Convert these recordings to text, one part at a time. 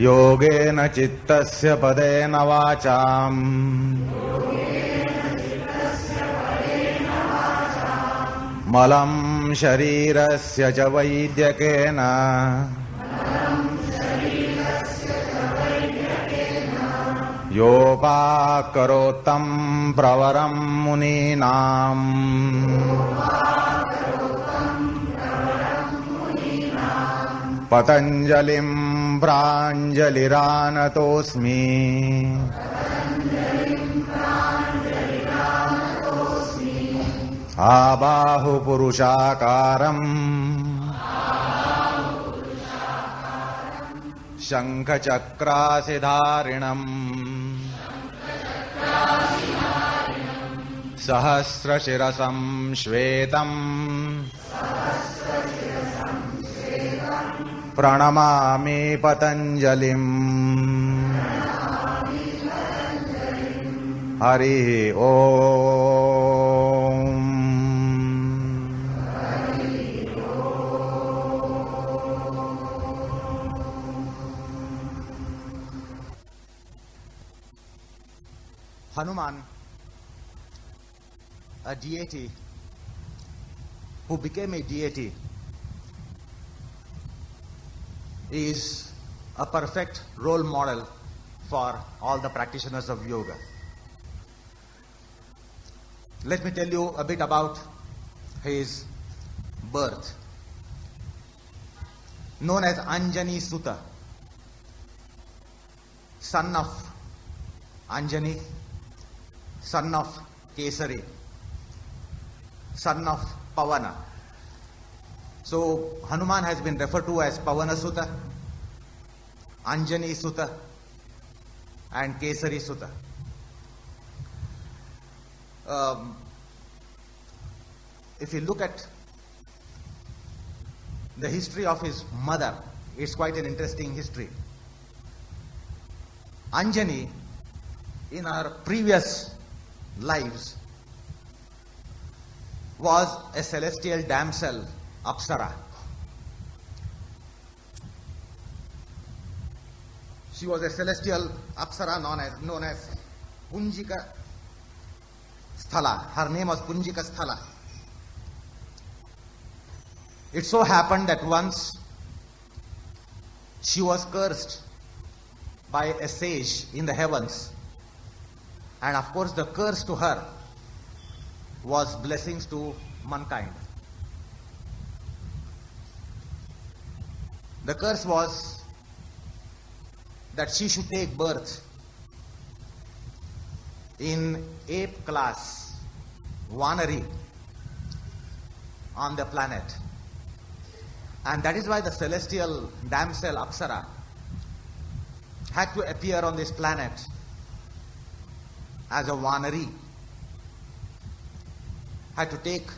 योगेन चित्तस्य पदेन वाचाम् मलं शरीरस्य च वैद्यकेन योपाकरोत्तं प्रवरं मुनीनाम् पतञ्जलिं प्राञ्जलिरानतोऽस्मि आबाहुपुरुषाकारम् शङ्खचक्रासिधारिणम् सहस्रशिरसं श्वेतम् प्रणमामि पतञ्जलिम् हरिः ओम्। Hanuman, a deity who became a deity, is a perfect role model for all the practitioners of yoga. Let me tell you a bit about his birth. Known as Anjani Suta, son of Anjani, son of Kesari, son of Pavana. So Hanuman has been referred to as Pavana Suta, Anjani Suta, and Kesari Suta. If you look at the history of his mother, it's quite an interesting history. Anjani, in her previous lives, was a celestial damsel, Apsara. She was a celestial Apsara known as Punjika Sthala. Her name was Punjika Sthala. It so happened that once she was cursed by a sage in the heavens, and of course the curse to her was blessings to mankind. The curse was that she should take birth in ape class, Vanari, on the planet. And that is why the celestial damsel Apsara had to appear on this planet as a Vanari, had to take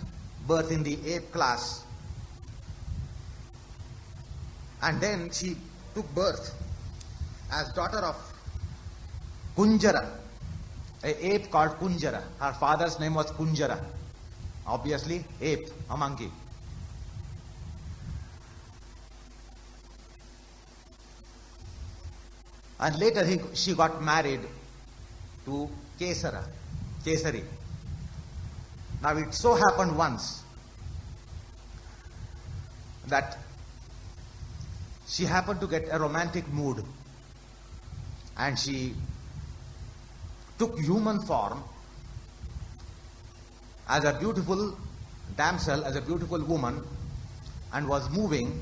birth in the ape class. And then she took birth as daughter of Kunjara, an ape called Kunjara. Her father's name was Kunjara. Obviously, ape, a monkey. And later she got married to Kesari. Now it so happened once that she happened to get a romantic mood, and she took human form as a beautiful damsel, as a beautiful woman, and was moving,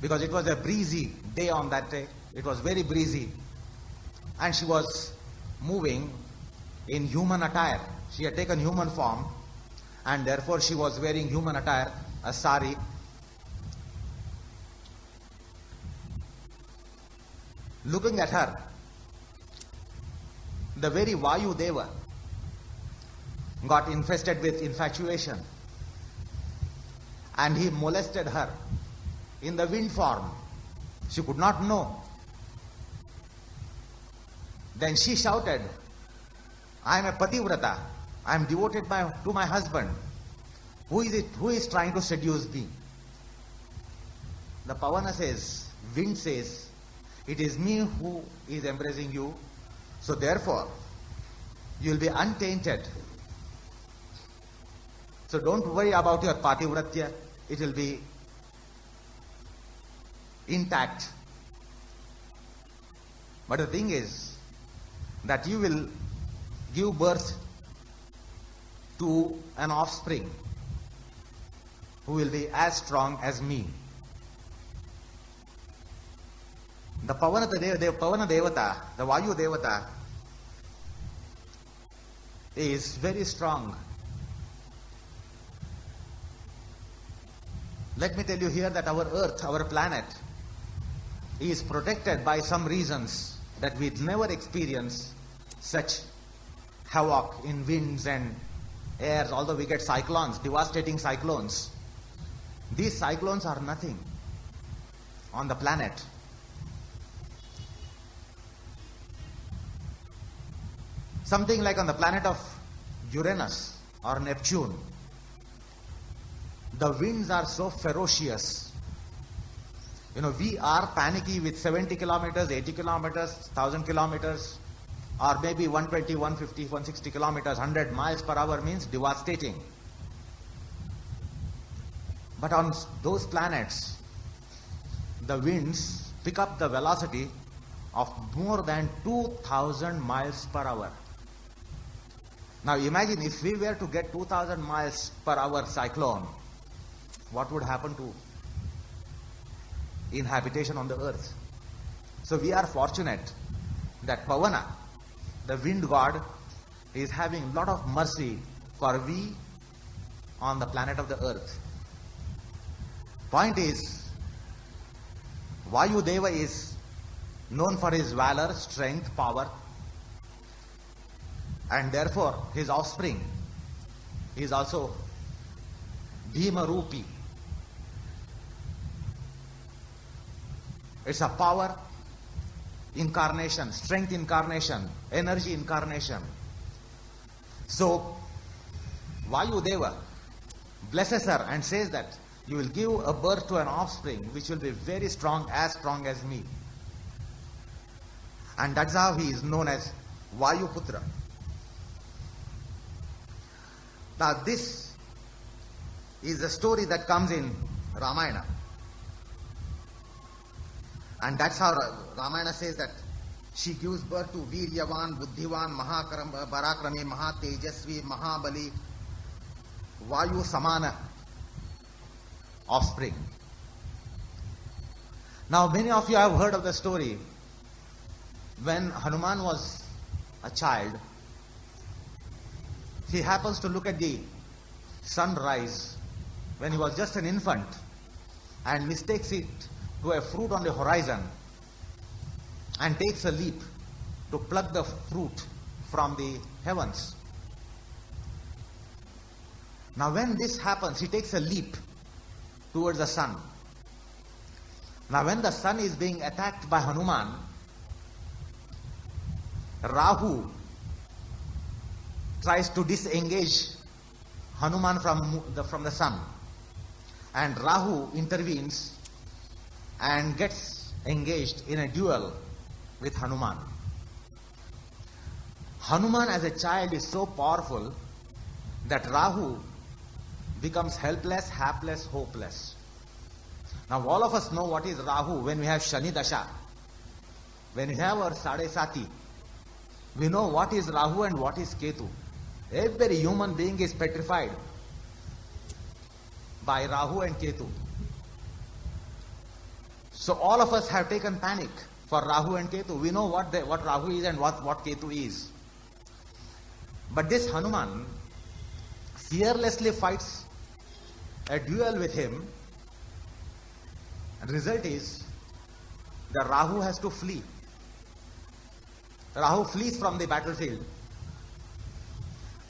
because it was a breezy day on that day. It was very breezy. And she was moving in human attire. She had taken human form, and therefore she was wearing human attire, a sari. Looking at her, the very Vayu Deva got infested with infatuation, and he molested her in the wind form. She could not know. Then she shouted, "I am a pativrata. I am devoted to my husband. Who is it? Who is trying to seduce me?" The Pavana says, wind says, "It is me who is embracing you. So therefore, you will be untainted. So don't worry about your pativratya. It will be intact. But the thing is that you will give birth to an offspring who will be as strong as me." The Pavana Devata, the Vayu Devata, is very strong. Let me tell you here that our earth, our planet, is protected by some reasons that we never experience such havoc in winds and airs, although we get cyclones, devastating cyclones. These cyclones are nothing on the planet. Something like on the planet of Uranus or Neptune, the winds are so ferocious. We are panicky with 70 kilometers, 80 kilometers, 1000 kilometers, or maybe 120, 150, 160 kilometers, 100 miles per hour means devastating. But on those planets, the winds pick up the velocity of more than 2000 miles per hour. Now imagine if we were to get 2000 miles per hour cyclone, what would happen to inhabitation on the earth? So we are fortunate that Pavana, the wind god, is having a lot of mercy for we on the planet of the earth. Point is, Vayu Deva is known for his valor, strength, power, and therefore his offspring is also Bhima Rupi. It's a power incarnation, strength incarnation, energy incarnation. So Vayu Deva blesses her and says that you will give a birth to an offspring which will be very strong, as strong as me. And that's how he is known as Vayu Putra. Now this is the story that comes in Ramayana. And that's how Ramayana says that she gives birth to Viryavan, Buddhivan, Barakrami, Mahatejasvi, Mahabali, Vayu Samana offspring. Now many of you have heard of the story. When Hanuman was a child, he happens to look at the sunrise when he was just an infant and mistakes it to a fruit on the horizon and takes a leap to pluck the fruit from the heavens. Now when this happens, he takes a leap towards the sun. Now when the sun is being attacked by Hanuman, Rahu tries to disengage Hanuman from the sun, and Rahu intervenes and gets engaged in a duel with Hanuman. Hanuman as a child is so powerful that Rahu becomes helpless, hapless, hopeless. Now all of us know what is Rahu when we have Shani Dasha. When we have our Sade Sati, We know what is Rahu and what is Ketu. Every human being is petrified by Rahu and Ketu. So all of us have taken panic for Rahu and Ketu. We know what Rahu is and what Ketu is. But this Hanuman fearlessly fights a duel with him. And result is the Rahu has to flee. Rahu flees from the battlefield.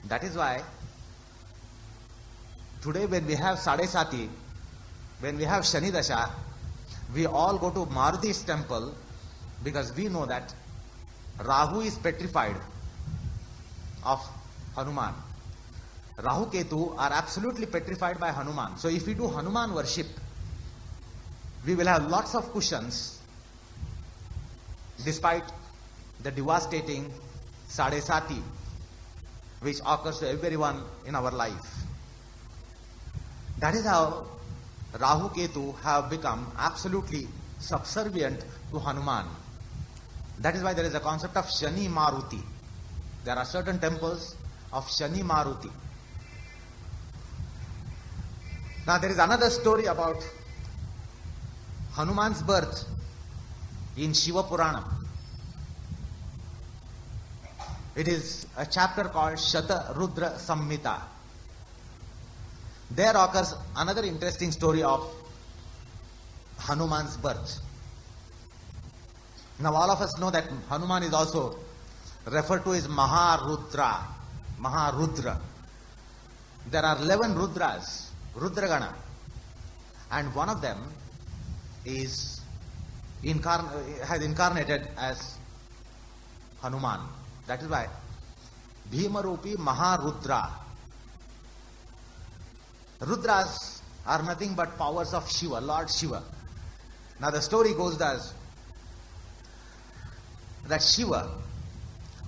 That is why today when we have Sadesati, when we have Shani Dasha, we all go to Maruti's temple because we know that Rahu is petrified of Hanuman. Rahu Ketu are absolutely petrified by Hanuman. So if we do Hanuman worship, we will have lots of cushions despite the devastating Sadesati which occurs to everyone in our life. That is how Rahu Ketu have become absolutely subservient to Hanuman. That is why there is a concept of Shani Maruti. There are certain temples of Shani Maruti. Now there is another story about Hanuman's birth in Shiva Purana. It is a chapter called Shata Rudra Samhita. There occurs another interesting story of Hanuman's birth. Now all of us know that Hanuman is also referred to as Maharudra. Maharudra. There are 11 Rudras, Rudragana, and one of them is has incarnated as Hanuman. That is why Bhimarupi Maharudra. Rudras are nothing but powers of Shiva, Lord Shiva. Now the story goes thus, that Shiva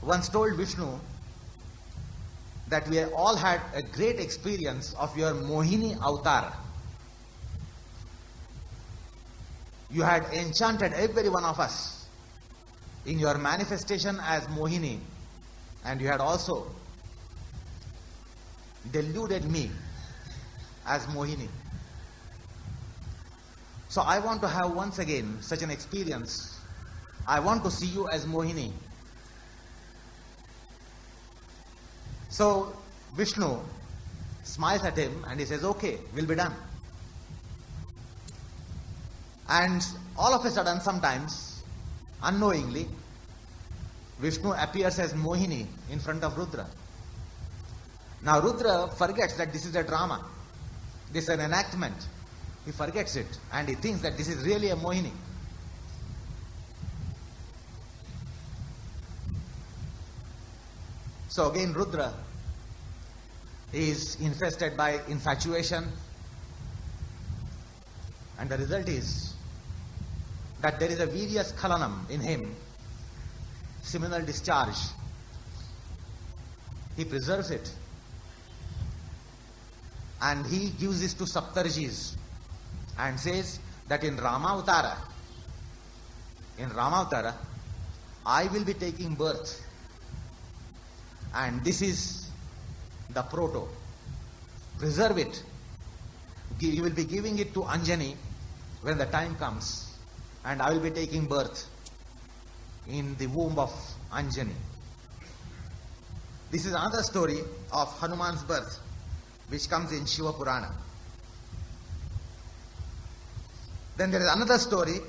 once told Vishnu that we all had a great experience of your Mohini avatar. You had enchanted every one of us in your manifestation as Mohini, and you had also deluded me as Mohini. So I want to have once again such an experience. I want to see you as Mohini. So Vishnu smiles at him and he says, okay, will be done. And all of a sudden, sometimes, unknowingly, Vishnu appears as Mohini in front of Rudra. Now Rudra forgets that this is a drama. This is an enactment. He forgets it and he thinks that this is really a Mohini. So again Rudra is infested by infatuation, and the result is that there is a Virya Skhalanam in him, seminal discharge. He preserves it and he gives this to Saptarjis and says that in Ramavatara, I will be taking birth, and this is the proto. Preserve it. You will be giving it to Anjani when the time comes, and I will be taking birth in the womb of Anjani. This is another story of Hanuman's birth, which comes in Shiva Purana. Then there is another story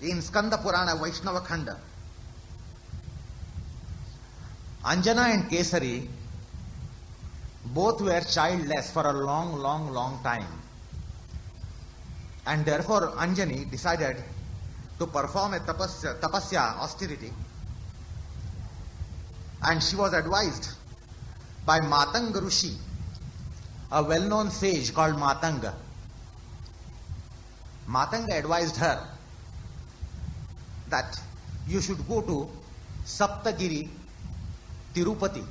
in Skanda Purana, Vaishnava Khanda. Anjana and Kesari both were childless for a long time. And therefore Anjani decided to perform a tapasya, austerity. And she was advised by Matanga Rishi, a well-known sage called Matanga. Matanga advised her that you should go to Saptagiri, Tirupati.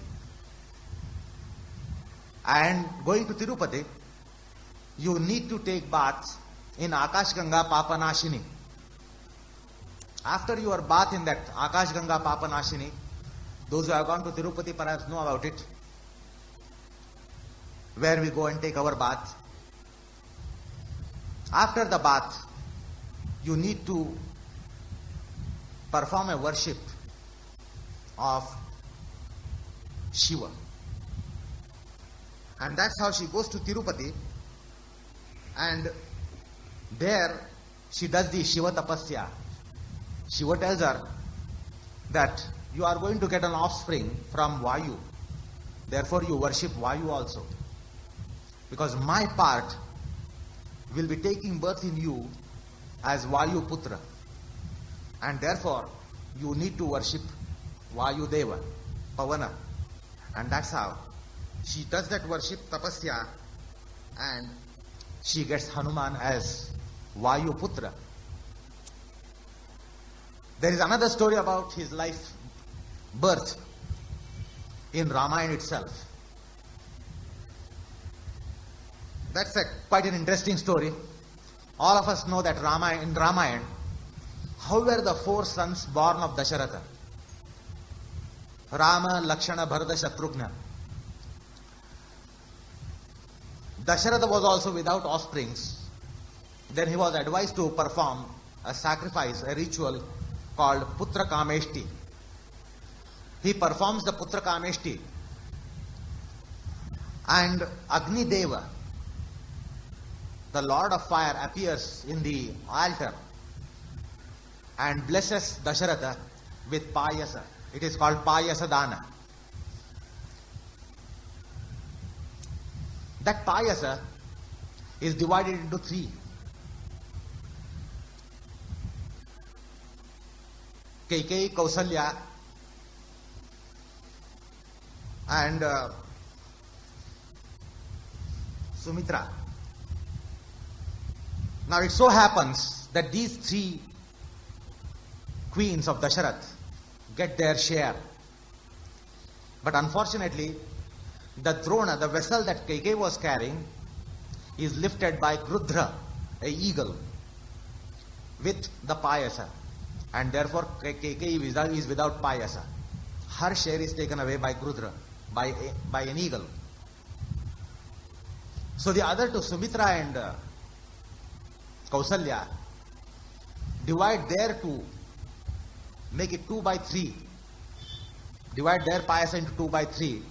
And going to Tirupati, you need to take bath in Akash Ganga Papanashini. After your bath in that Akash Ganga Papanashini, Those who have gone to Tirupati perhaps know about it, where we go and take our bath. After the bath, you need to perform a worship of Shiva. And that's how she goes to Tirupati, and there she does the Shiva tapasya. Shiva tells her that you are going to get an offspring from Vayu. Therefore you worship Vayu also. Because my part will be taking birth in you as Vayu Putra. And therefore you need to worship Vayu Deva, Pavana. And that's how she does that worship, tapasya, and she gets Hanuman as Vayu Putra. There is another story about his life, birth, in Ramayana itself. That's quite an interesting story. All of us know that in Ramayana, how were the 4 sons born of Dasharatha? Rama, Lakshmana, Bharata, Shatrughna. Dasharatha was also without offsprings. Then he was advised to perform a sacrifice, a ritual called Putra Kameshti. He performs the Putra Kameshti, and Agni Deva, the Lord of Fire, appears in the altar and blesses Dasharatha with Payasa. It is called Payasa Dana. That Payasa is divided into 3. Kaikeyi, Kausalya, and Sumitra. Now it so happens that these 3 queens of Dasharath get their share. But unfortunately, the Drona, the vessel that Kaikeyi was carrying, is lifted by Grudra, a eagle, with the Payasa. And therefore Kaikeyi is without Payasa. Her share is taken away by Grudra, by an eagle. So the other 2, Sumitra and Kausalya, divide their 2, make it 2 by 3. Divide their Payasa into 2 by 3,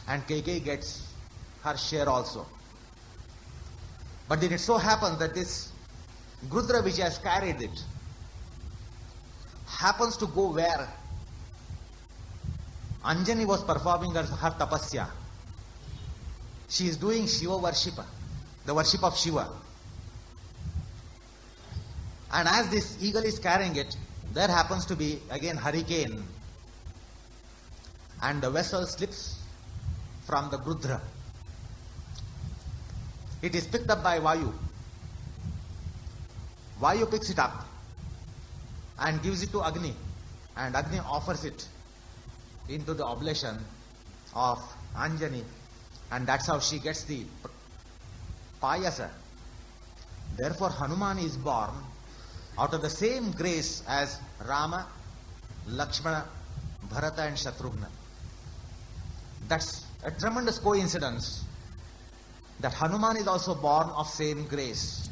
and Kaikeyi gets her share also. But then it so happens that this Grudra which has carried it happens to go where Anjani was performing her tapasya. She is doing Shiva worship, the worship of Shiva. And as this eagle is carrying it, there happens to be again hurricane, and the vessel slips from the Grudra. It is picked up by Vayu. Vayu picks it up and gives it to Agni, and Agni offers it into the oblation of Anjani, and that's how she gets the Payasa. Therefore Hanuman is born out of the same grace as Rama, Lakshmana, Bharata and Shatrughna. That's a tremendous coincidence that Hanuman is also born of same grace.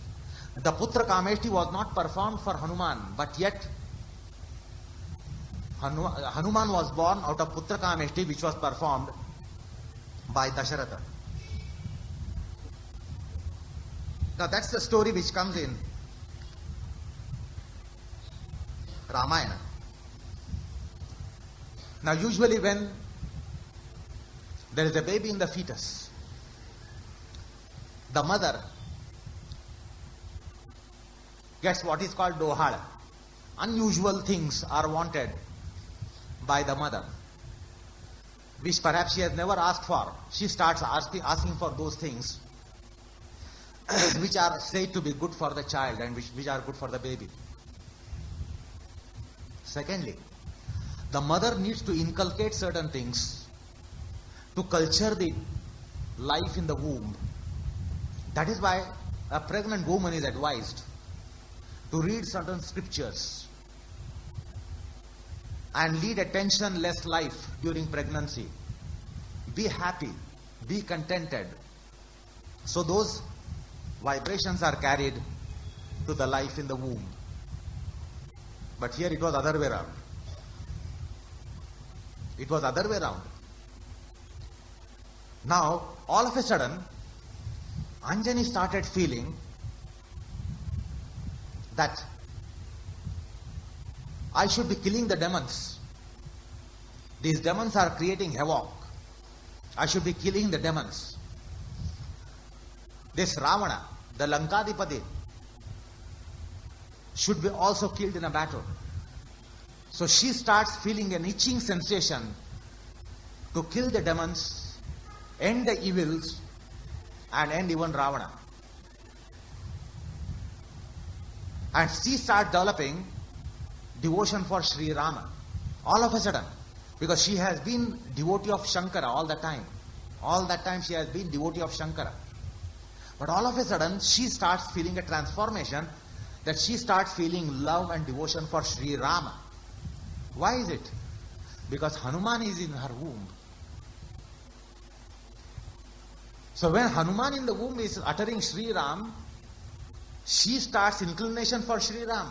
The Putra Kameshti was not performed for Hanuman, but yet Hanuman was born out of Putra Kameshti, which was performed by Dasharatha. Now that's the story which comes in Ramayana. Now usually when there is a baby in the fetus, the mother gets what is called dohada. Unusual things are wanted by the mother, which perhaps she has never asked for. She starts asking for those things which are said to be good for the child and which are good for the baby. Secondly, the mother needs to inculcate certain things to culture the life in the womb. That is why a pregnant woman is advised to read certain scriptures and lead a tension-less life during pregnancy. Be happy, be contented. So those vibrations are carried to the life in the womb. But here it was other way around. It was other way around. Now, all of a sudden, Anjani started feeling that I should be killing the demons. These demons are creating havoc. I should be killing the demons. This Ravana, the Lankadipati, should be also killed in a battle. So she starts feeling an itching sensation to kill the demons, end the evils, and end even Ravana. And she starts developing devotion for Sri Rama. All of a sudden. Because she has been devotee of Shankara all the time. All that time she has been devotee of Shankara. But all of a sudden she starts feeling a transformation, that she starts feeling love and devotion for Sri Rama. Why is it? Because Hanuman is in her womb. So when Hanuman in the womb is uttering Sri Ram, she starts inclination for Sri Ram,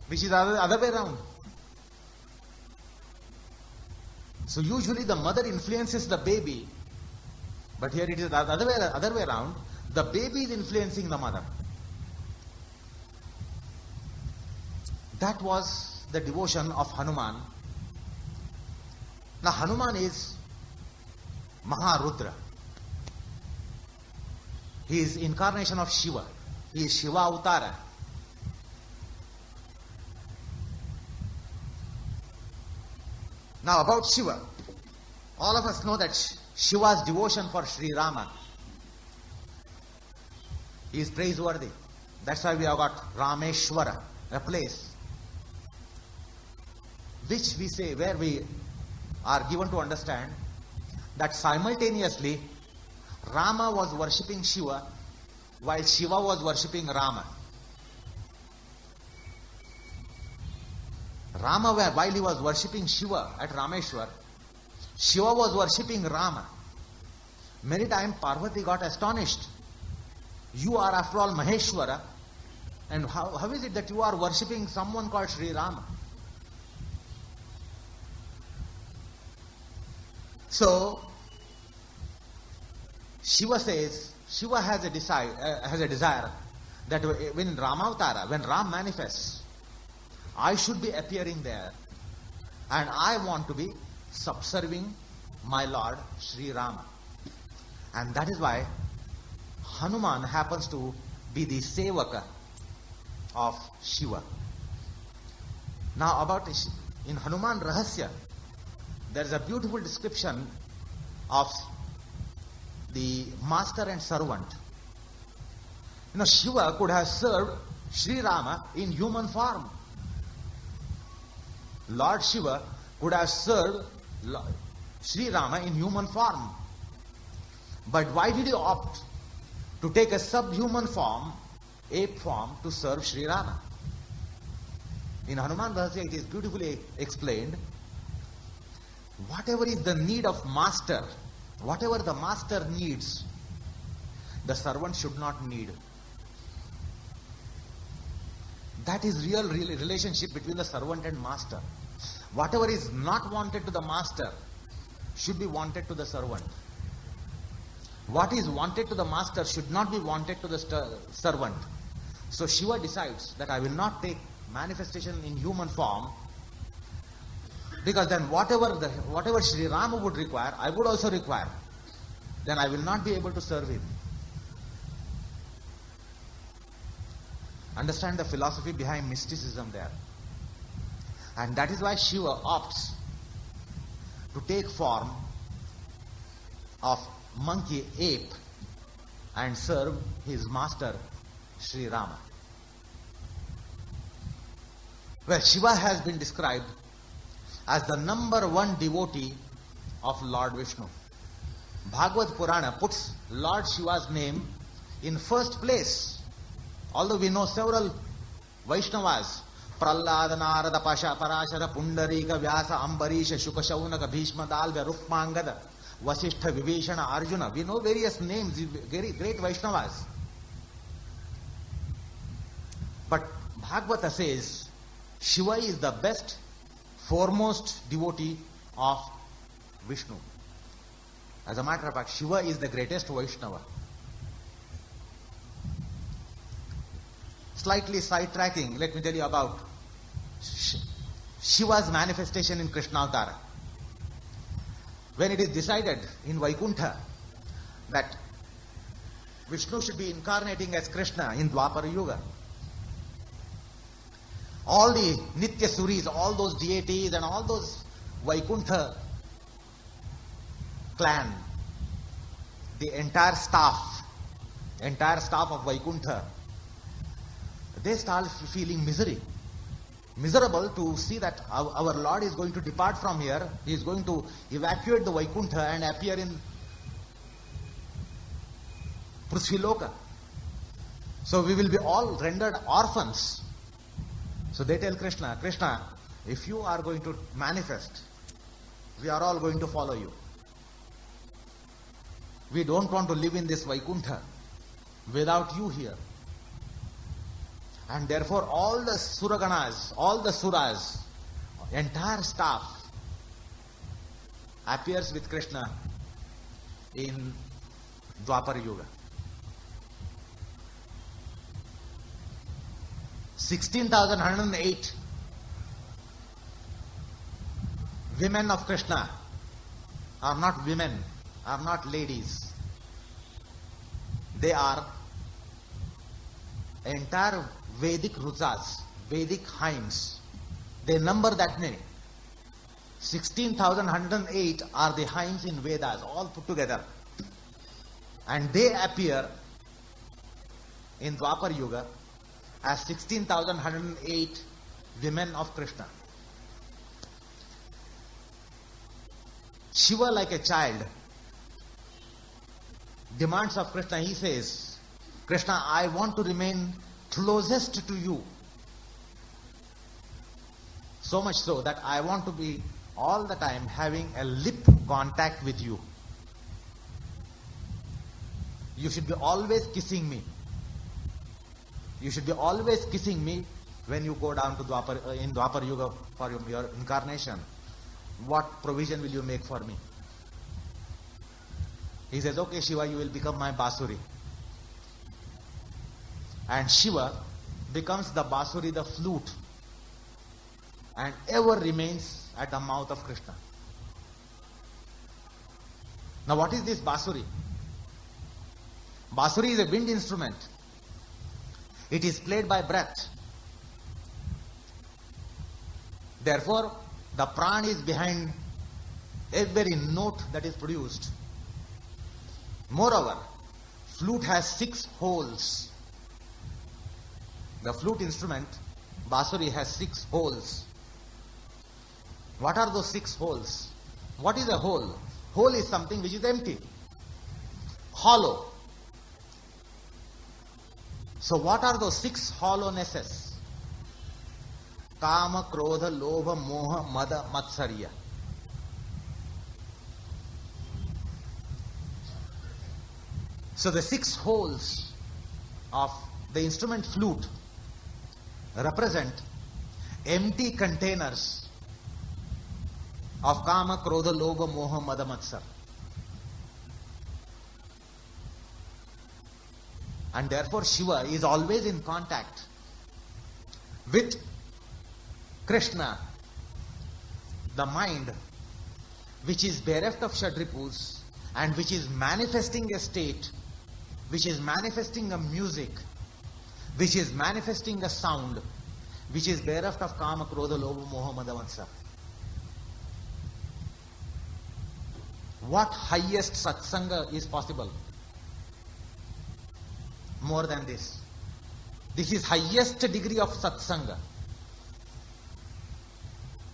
which is other way around. So usually the mother influences the baby, but here it is the other way around. The baby is influencing the mother. That was the devotion of Hanuman. Now Hanuman is Maharudra. He is incarnation of Shiva. He is Shiva Avtara. Now about Shiva. All of us know that Shiva's devotion for Sri Rama is praiseworthy. That's why we have got Rameshwara, a place which we say, where we are given to understand that simultaneously Rama was worshipping Shiva while Shiva was worshipping Rama. Rama, while he was worshipping Shiva at Rameshwar, Shiva was worshipping Rama. Many times Parvati got astonished. You are after all Maheshwara, and how is it that you are worshipping someone called Sri Rama? So Shiva says, Shiva has a desire that when Ramavatara, when Ram manifests, I should be appearing there, and I want to be subserving my Lord Sri Rama. And that is why Hanuman happens to be the sevaka of Shiva. Now in Hanuman Rahasya, there is a beautiful description of the master and servant. Shiva could have served Sri Rama in human form. Lord Shiva could have served Sri Rama in human form. But why did he opt to take a subhuman form, ape form, to serve Sri Rama? In Hanuman Rahasya it is beautifully explained. Whatever is the need of master, whatever the master needs, the servant should not need. That is real relationship between the servant and master. Whatever is not wanted to the master should be wanted to the servant. What is wanted to the master should not be wanted to the servant. So Shiva decides that I will not take manifestation in human form, because then whatever Sri Rama would require, I would also require. Then I will not be able to serve him. Understand the philosophy behind mysticism there. And that is why Shiva opts to take form of monkey, ape, and serve his master Sri Rama. Well, Shiva has been described as the number one devotee of Lord Vishnu. Bhagavad Purana puts Lord Shiva's name in first place. Although we know several Vaishnavas Prahlada, Narada, Pasha, Parashara, Pundarika, Vyasa, Ambarisha, Shukashaunaka, Bhishma, Dalva, Rukmangada, Vasishtha, Vivishana, Arjuna. We know various names, very great Vaishnavas. But Bhagavata says Shiva is the best, foremost devotee of Vishnu. As a matter of fact, Shiva is the greatest Vaishnava. Slightly sidetracking, let me tell you about Shiva's manifestation in Krishna Avtara. When it is decided in Vaikuntha that Vishnu should be incarnating as Krishna in Dwapara Yuga, all the Nitya Suris, all those deities and all those Vaikuntha clan, the entire staff of Vaikuntha, they start feeling miserable to see that our Lord is going to depart from here. He is going to evacuate the Vaikuntha and appear in Prithviloka. So we will be all rendered orphans. So they tell Krishna, Krishna, if you are going to manifest, we are all going to follow you. We don't want to live in this Vaikuntha without you here. And therefore all the Suraganas, all the Suras, entire staff appears with Krishna in Dwapara Yuga. 16,108 women of Krishna are not women, are not ladies. They are entire Vedic Ruchas, Vedic hymns. They number that many. 16,108 are the hymns in Vedas, all put together. And they appear in Dwapar Yuga as 16,108 women of Krishna. Shiva, like a child, demands of Krishna. He says, Krishna, I want to remain closest to you. So much so that I want to be all the time having a lip contact with you. You should be always kissing me. You should be always kissing me when you go down to Dwapar Yuga for your incarnation. What provision will you make for me? He says, okay Shiva, you will become my Basuri. And Shiva becomes the Basuri, the flute, and ever remains at the mouth of Krishna. Now what is this Basuri? Basuri is a wind instrument. It is played by breath. Therefore, the prana is behind every note that is produced. Moreover, flute has 6 holes. The flute instrument, Basuri, has 6 holes. What are those 6 holes? What is a hole? Hole is something which is empty, hollow. So what are those 6 hollownesses? Kama, Krodha, Lobha, Moha, Mada, Matsarya. So the 6 holes of the instrument flute represent empty containers of Kama, Krodha, Lobha, Moha, Mada, Matsar. And therefore Shiva is always in contact with Krishna, the mind which is bereft of Shadripus and which is manifesting a state, which is manifesting a music, which is manifesting a sound, which is bereft of Kama, Krodha, Lobha, Moha, Mada, Matsar. What highest satsanga is possible? More than this. This is highest degree of satsanga.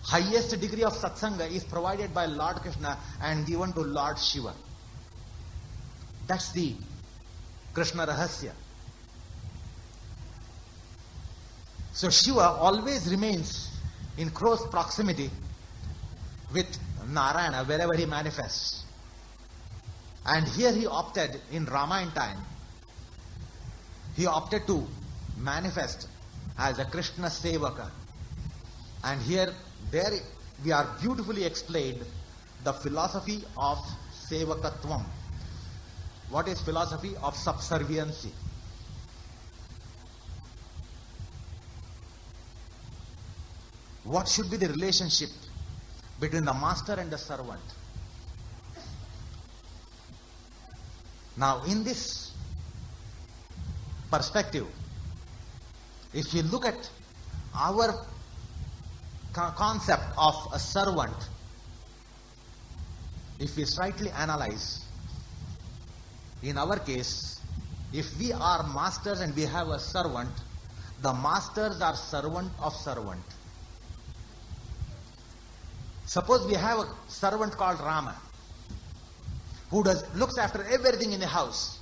Highest degree of satsanga is provided by Lord Krishna and given to Lord Shiva. That's the Krishna Rahasya. So Shiva always remains in close proximity with Narayana wherever he manifests. And here he opted, in Ramayana time, he opted to manifest as a Krishna Sevaka. And here, there we are beautifully explained the philosophy of Sevakatvam. What is philosophy of subserviency? What should be the relationship between the master and the servant? Now, in this perspective, if we look at our concept of a servant, if we slightly analyze, in our case, if we are masters and we have a servant, the masters are servant of servant. Suppose we have a servant called Rama, who looks after everything in the house.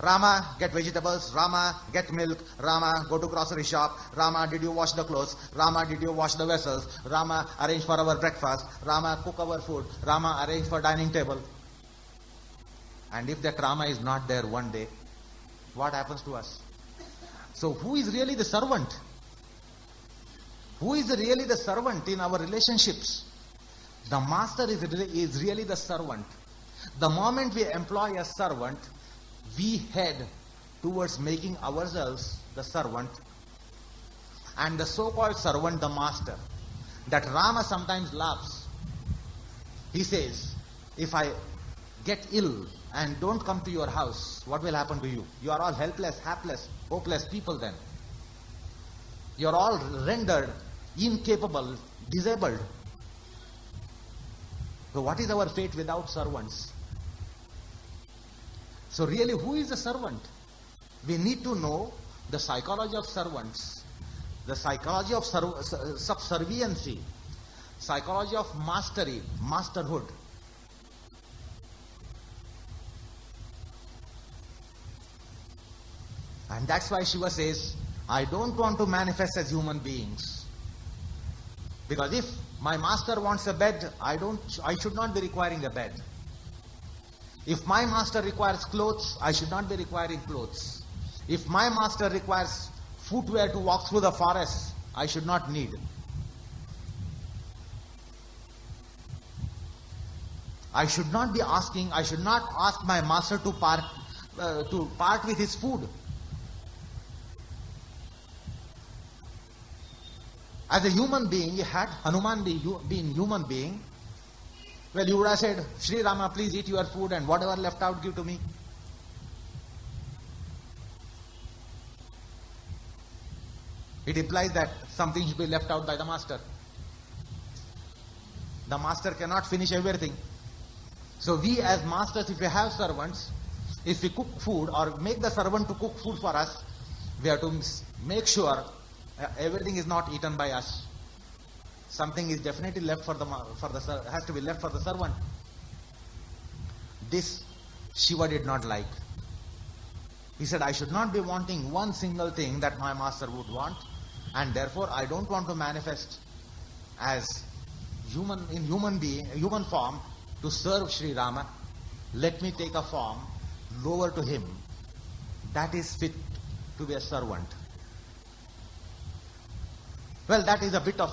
Rama, get vegetables. Rama, get milk. Rama, go to grocery shop. Rama, did you wash the clothes? Rama, did you wash the vessels? Rama, arrange for our breakfast. Rama, cook our food. Rama, arrange for dining table. And if that Rama is not there one day, what happens to us? So who is really the servant? Who is really the servant in our relationships? The master is really the servant. The moment we employ a servant, we head towards making ourselves the servant, and the so-called servant the master. That Rama sometimes laughs. He says, if I get ill and don't come to your house, what will happen to you? You are all helpless, hapless, hopeless people then. You are all rendered incapable, disabled. So what is our fate without servants? So really, who is the servant? We need to know the psychology of servants, the psychology of subserviency, psychology of mastery, masterhood. And that's why Shiva says, I don't want to manifest as human beings. Because if my master wants a bed, I should not be requiring a bed. If my master requires clothes, I should not be requiring clothes. If my master requires footwear to walk through the forest, I should not need. I should not ask my master to part with his food. As a human being, had Hanuman been human being, well, you would have said, Sri Rama, please eat your food and whatever left out, give to me. It implies that something should be left out by the master. The master cannot finish everything. So we as masters, if we have servants, if we cook food or make the servant to cook food for us, we have to make sure everything is not eaten by us. Something is definitely left has to be left for the servant. This Shiva did not like. He said, I should not be wanting one single thing that my master would want, and therefore I don't want to manifest as human form to serve Sri Rama. Let me take a form lower to him that is fit to be a servant. Well, that is a bit of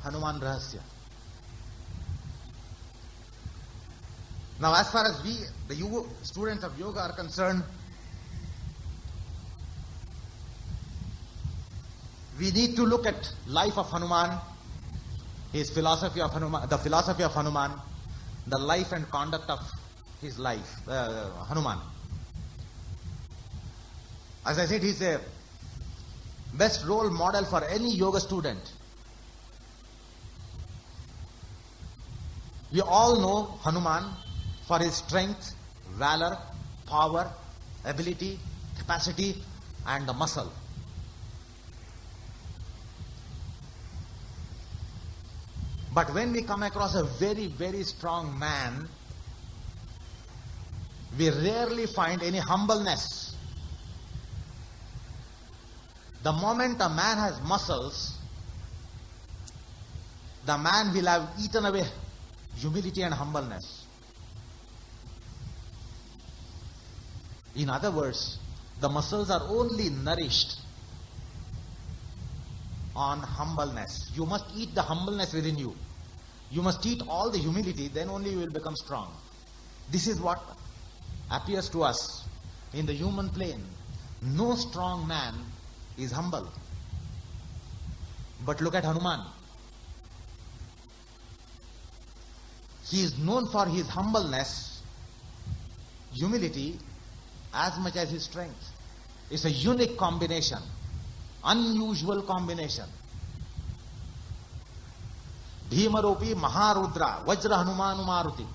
Hanuman Rahasya. Now, as far as the students of yoga are concerned, we need to look at life of Hanuman, his philosophy of Hanuman, the philosophy of Hanuman, the life and conduct of his life, Hanuman. As I said, he's a best role model for any yoga student. We all know Hanuman for his strength, valor, power, ability, capacity, and the muscle. But when we come across a very, very strong man, we rarely find any humbleness. The moment a man has muscles, the man will have eaten away humility and humbleness. In other words, the muscles are only nourished on humbleness. You must eat the humbleness within you. You must eat all the humility, then only you will become strong. This is what appears to us in the human plane. No strong man is humble. But look at Hanuman. He is known for his humbleness, humility, as much as his strength. It's a unique combination, unusual combination. Bhimaropi Maharudra, Vajra Hanumanu Maruti.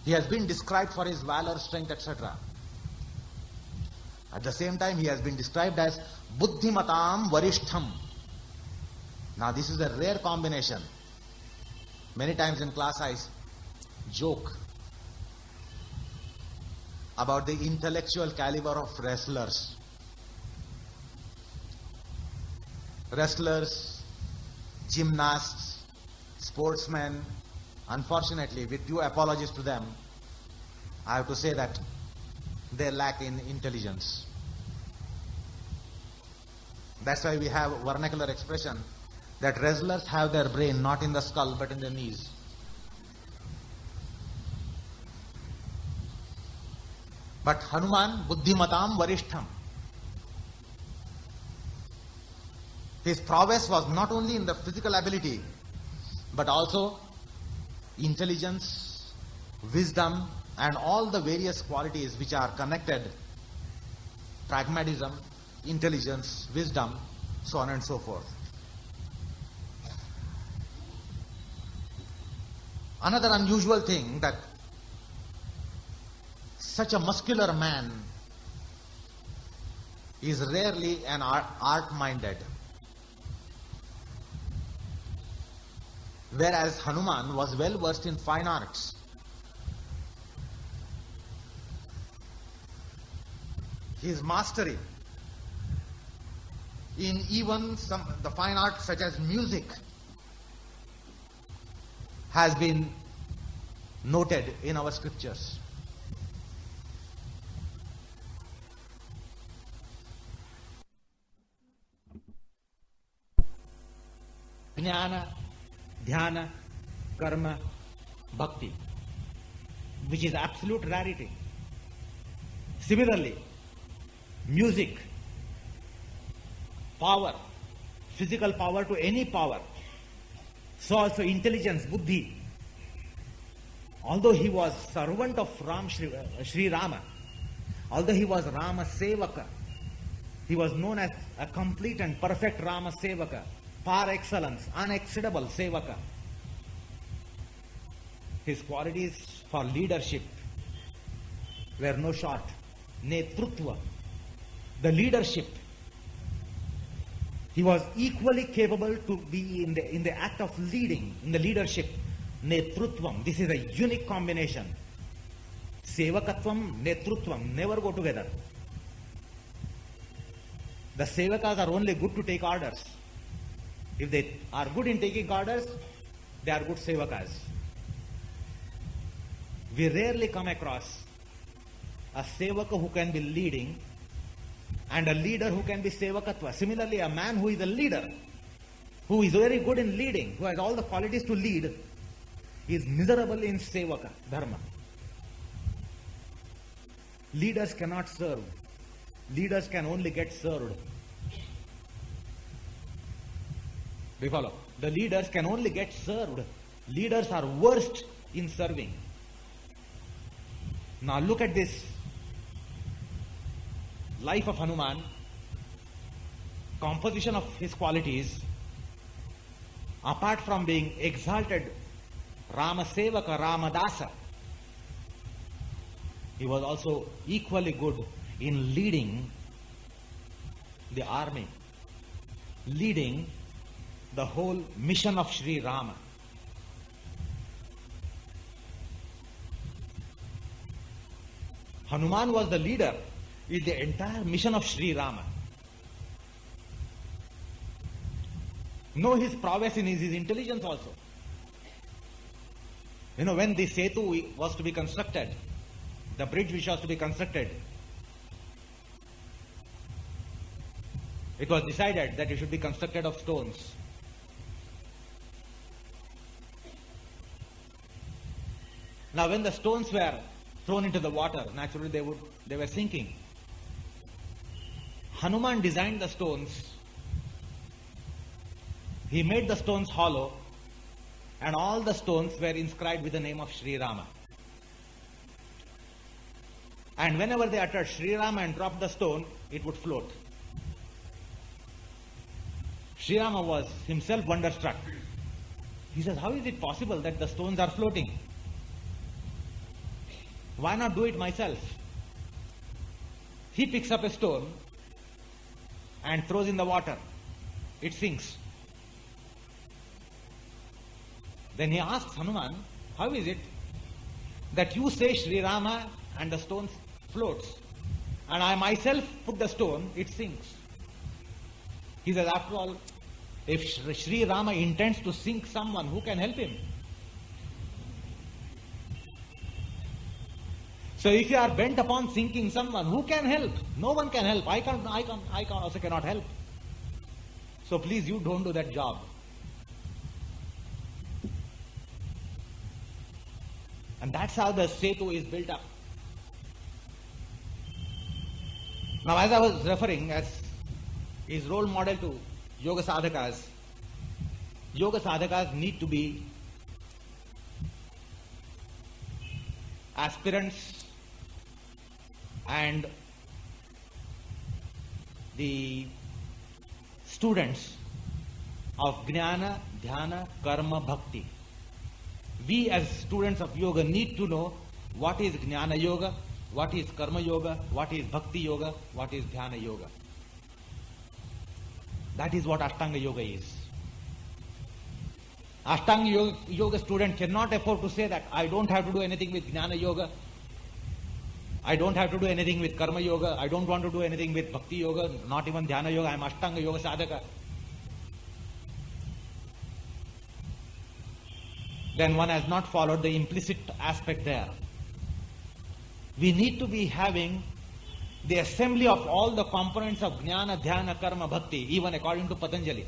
He has been described for his valor, strength, etc. At the same time, he has been described as Buddhimatam Varishtham. Now, this is a rare combination. Many times in class I joke about the intellectual caliber of wrestlers. Wrestlers, gymnasts, sportsmen, unfortunately, with due apologies to them, I have to say that they lack in intelligence. That's why we have a vernacular expression that wrestlers have their brain not in the skull but in the knees. But Hanuman, Buddhimatam Varishtham. His prowess was not only in the physical ability, but also intelligence, wisdom, and all the various qualities which are connected. Pragmatism, intelligence, wisdom, so on and so forth. Another unusual thing that such a muscular man is rarely an art-minded. Whereas Hanuman was well versed in fine arts. His mastery in even the fine arts such as music has been noted in our scriptures. Jnana, dhyana, karma, bhakti, which is absolute rarity. Similarly, music, power, physical power to any power. So also intelligence, buddhi. Although he was servant of Sri Rama, although he was Rama Sevaka, he was known as a complete and perfect Rama Sevaka, par excellence, unexceedable Sevaka. His qualities for leadership were no short. Netrutva, the leadership. He was equally capable to be in the act of leading, in the leadership. Netrutvam, this is a unique combination. Sevakatvam, netrutvam, never go together. The sevakas are only good to take orders. If they are good in taking orders, they are good sevakas. We rarely come across a sevaka who can be leading and a leader who can be sevakatva. Similarly, a man who is a leader, who is very good in leading, who has all the qualities to lead, is miserable in sevaka, dharma. Leaders cannot serve. Leaders can only get served. Do you follow? The leaders can only get served. Leaders are worst in serving. Now look at this life of Hanuman, composition of his qualities. Apart from being exalted Rama Sevaka, Rama Dasa, he was also equally good in leading the army, leading the whole mission of Sri Rama. Hanuman was the leader in the entire mission of Sri Rama. know his prowess in his intelligence also. When the Setu was to be constructed, the bridge which was to be constructed, it was decided that it should be constructed of stones. Now when the stones were thrown into the water, naturally they were sinking. Hanuman designed the stones. He made the stones hollow, and all the stones were inscribed with the name of Sri Rama. And whenever they uttered Sri Rama and dropped the stone, it would float. Sri Rama was himself wonderstruck. He says, how is it possible that the stones are floating? Why not do it myself? He picks up a stone and throws in the water. It sinks. Then he asks Hanuman, how is it that you say Sri Rama and the stone floats, and I myself put the stone, it sinks? He says, after all, if Sri Rama intends to sink someone, who can help him? So if you are bent upon sinking someone, who can help? No one can help. I also cannot help. So please, you don't do that job. And that's how the Setu is built up. Now, as I was referring as his role model to yoga sadhakas need to be aspirants and the students of Jnana, Dhyana, Karma, Bhakti. We as students of yoga need to know what is Jnana Yoga, what is Karma Yoga, what is Bhakti Yoga, what is Dhyana Yoga. That is what Ashtanga Yoga is. Ashtanga Yoga student cannot afford to say that I don't have to do anything with Jnana Yoga, I don't have to do anything with Karma Yoga, I don't want to do anything with Bhakti Yoga, not even Dhyana Yoga, I am Ashtanga Yoga sadhaka. Then one has not followed the implicit aspect there. We need to be having the assembly of all the components of Jnana, Dhyana, Karma, Bhakti, even according to Patanjali.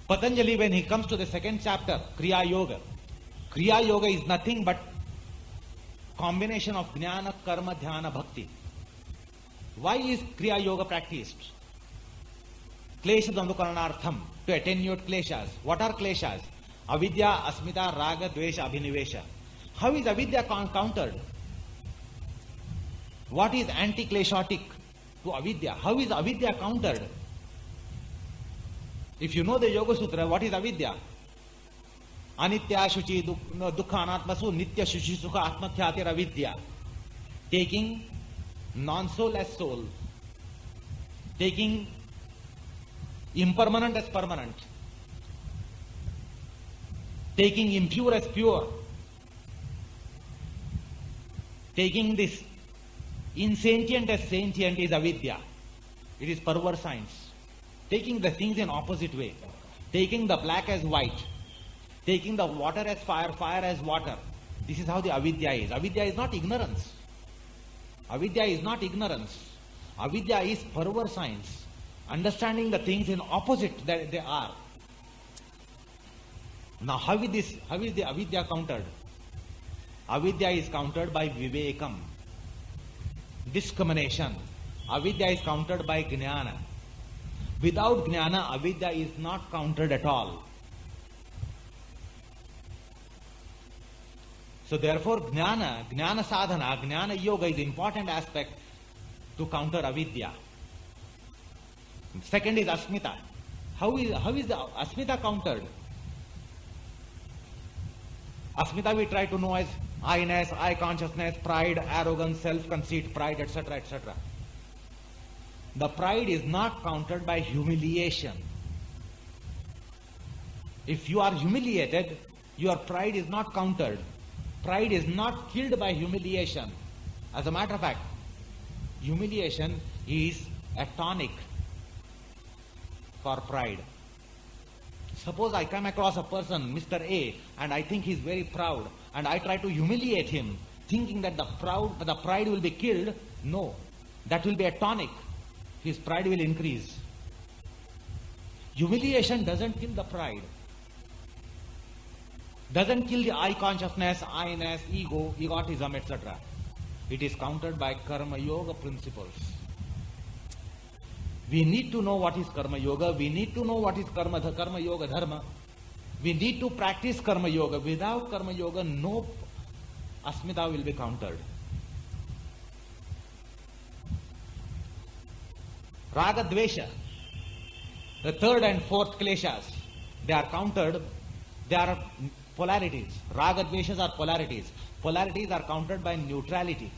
Patanjali, when he comes to the second chapter, Kriya Yoga is nothing but combination of Jnana, Karma, Dhyana, Bhakti. Why is Kriya Yoga practiced? Klesha Dandukaranartham, to attenuate kleshas. What are kleshas? Avidya, Asmita, Raga, Dvesha, Abhinivesha. How is avidya countered? What is anti-kleshotic to avidya? How is avidya countered? If you know the Yoga Sutra, what is avidya? Anitya Shuchi Dukha Anatmasu Nitya Shuchi Sukha Atmathyatir Avidya. Taking non-soul as soul. Taking impermanent as permanent. Taking impure as pure. Taking this insentient as sentient is avidya. It is perverse science. Taking the things in opposite way. Taking the black as white. Taking the water as fire, fire as water. This is how the avidya is. Avidya is not ignorance. Avidya is not ignorance. Avidya is perverse science. Understanding the things in opposite that they are. Now how is the avidya countered? Avidya is countered by vivekam, discrimination. Avidya is countered by jnana. Without jnana, avidya is not countered at all. So therefore jnana sadhana, jnana yoga is important aspect to counter avidya. Second is asmita. How is the asmita countered? Asmita we try to know as I-ness, I-consciousness, pride, arrogance, self-conceit, pride, etc., etc. The pride is not countered by humiliation. If you are humiliated, your pride is not countered. Pride is not killed by humiliation. As a matter of fact, humiliation is a tonic for pride. Suppose I come across a person, Mr. A, and I think he's very proud, and I try to humiliate him, thinking that the pride will be killed. No, that will be a tonic. His pride will increase. Humiliation doesn't kill the pride. Doesn't kill the I consciousness, I-ness, ego, egotism, etc. It is countered by Karma Yoga principles. We need to know what is Karma Yoga. We need to know what is Karma Yoga Dharma. We need to practice Karma Yoga. Without Karma Yoga, no Asmita will be countered. Raga Dvesha, the third and fourth kleshas, they are countered. They are polarities. Raga Dveshas are polarities. Polarities are countered by neutrality.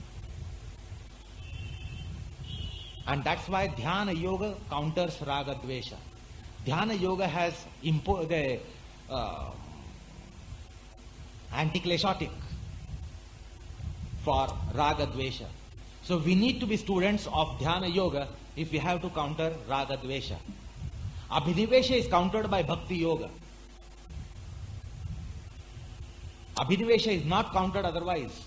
And that's why Dhyana Yoga counters Raga Dvesha. Dhyana Yoga has the anti-kleshotic for Raga Dvesha. So we need to be students of Dhyana Yoga if we have to counter Raga Dvesha. Abhinivesha is countered by Bhakti Yoga. Abhinivesha is not countered otherwise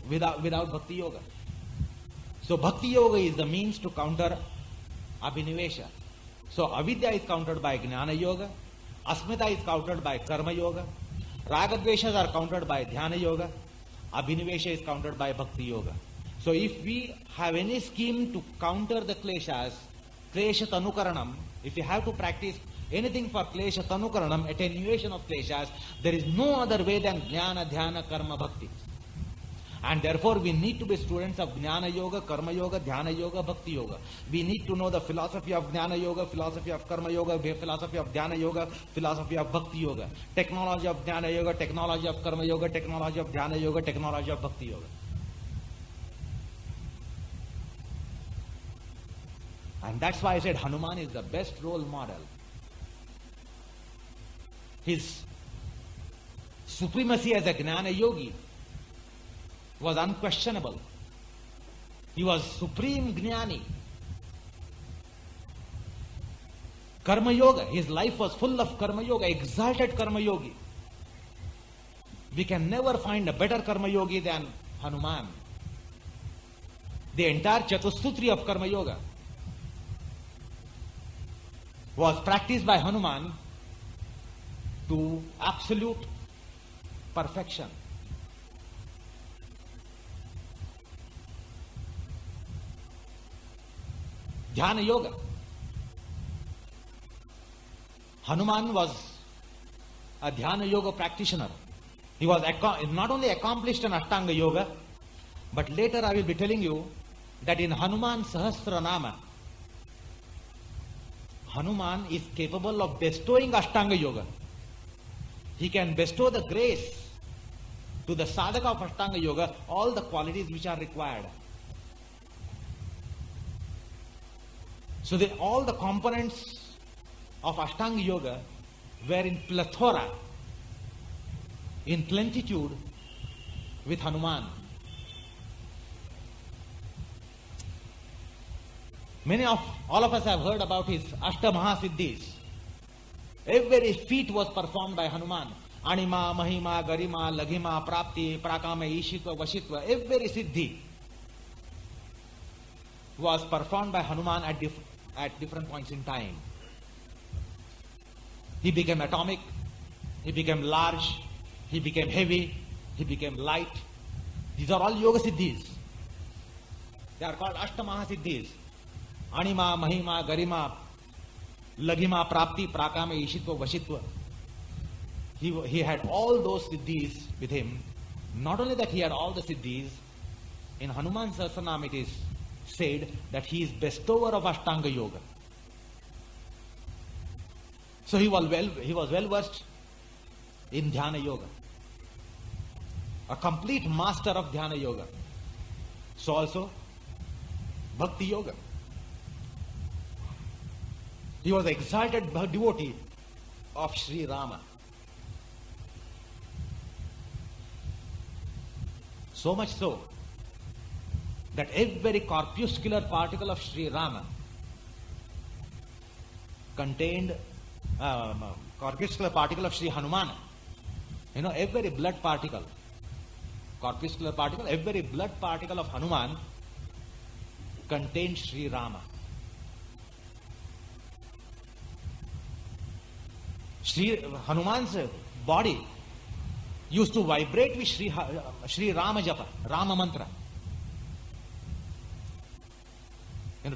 without Bhakti Yoga. So Bhakti Yoga is the means to counter Abhinivesha. So Avidya is countered by Jnana Yoga, Asmita is countered by Karma Yoga, Ragadveshas are countered by Dhyana Yoga, Abhinivesha is countered by Bhakti Yoga. So if we have any scheme to counter the kleshas, klesha tanukaranam, if we have to practice anything for klesha tanukaranam, attenuation of kleshas, there is no other way than Jnana, Dhyana, Karma, Bhakti. And therefore we need to be students of Jnana Yoga, Karma Yoga, Dhyana Yoga, Bhakti Yoga. We need to know the philosophy of Jnana Yoga, philosophy of Karma Yoga, philosophy of Dhyana Yoga, philosophy of Bhakti Yoga, technology of Jnana Yoga, technology of Karma Yoga, technology of Dhyana Yoga, technology of Bhakti Yoga. And that's why I said Hanuman is the best role model. His supremacy as a Jnana Yogi was unquestionable. He was supreme Jnani. Karma Yoga, his life was full of Karma Yoga, exalted Karma Yogi. We can never find a better Karma Yogi than Hanuman. The entire Chatusutri of Karma Yoga was practiced by Hanuman to absolute perfection. Dhyana Yoga. Hanuman was a Dhyana Yoga practitioner. He was not only accomplished in Ashtanga Yoga, but later I will be telling you that in Hanuman Sahasranama, Hanuman is capable of bestowing Ashtanga Yoga. He can bestow the grace to the sadhaka of Ashtanga Yoga, all the qualities which are required. So all the components of Ashtanga Yoga were in plethora, in plenitude with Hanuman. All of us have heard about his Ashtamaha-siddhis. Every feat was performed by Hanuman. Anima, Mahima, Garima, Laghima, Prapti, Prakama, Ishitva, Vashitva. Every siddhi was performed by Hanuman at different points in time. He became atomic, he became large, he became heavy, he became light. These are all yoga siddhis. They are called Ashtamaha siddhis. Anima, Mahima, Garima, Laghima, Prapti, Prakama, Ishitva, Vashitva. He had all those siddhis with him. Not only that he had all the siddhis, in Hanuman Sahasranam it is said that he is bestower of Ashtanga Yoga. So he was well versed in Dhyana Yoga. A complete master of Dhyana Yoga. So also Bhakti Yoga. He was an exalted devotee of Sri Rama. So much so that every corpuscular particle of Sri Rama contained corpuscular particle of Sri Hanuman. Every blood particle, corpuscular particle, every blood particle of Hanuman contained Sri Rama. Hanuman's body used to vibrate with Sri Rama Japa, Rama Mantra.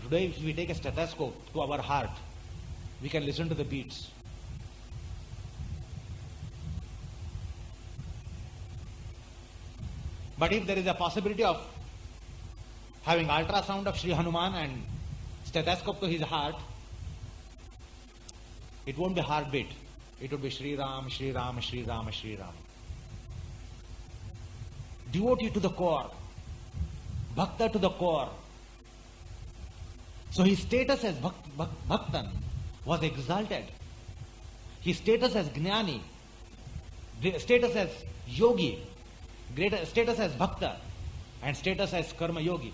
Today if we take a stethoscope to our heart, we can listen to the beats. But if there is a possibility of having ultrasound of Sri Hanuman and stethoscope to his heart, it won't be heartbeat. It would be Sri Ram, Sri Ram, Sri Ram, Sri Ram. Devotee to the core, Bhakta to the core. So his status as Bhaktan was exalted. His status as Jnani, status as Yogi, status as Bhakta, and status as Karma Yogi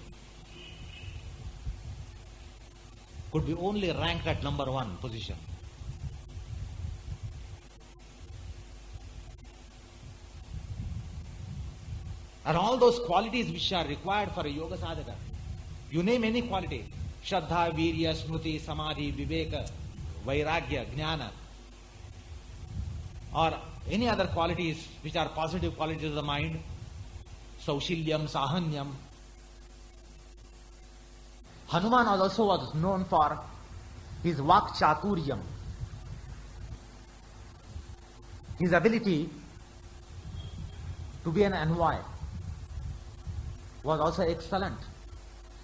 could be only ranked at number 1 position. And all those qualities which are required for a yoga sadhaka, you name any quality, Shraddha, Virya, Smriti, Samadhi, Viveka, Vairagya, Jnana, or any other qualities which are positive qualities of the mind, Saushilyam, Sahanyam. Hanuman also was known for his Vak Chaturyam, his ability to be an envoy was also excellent.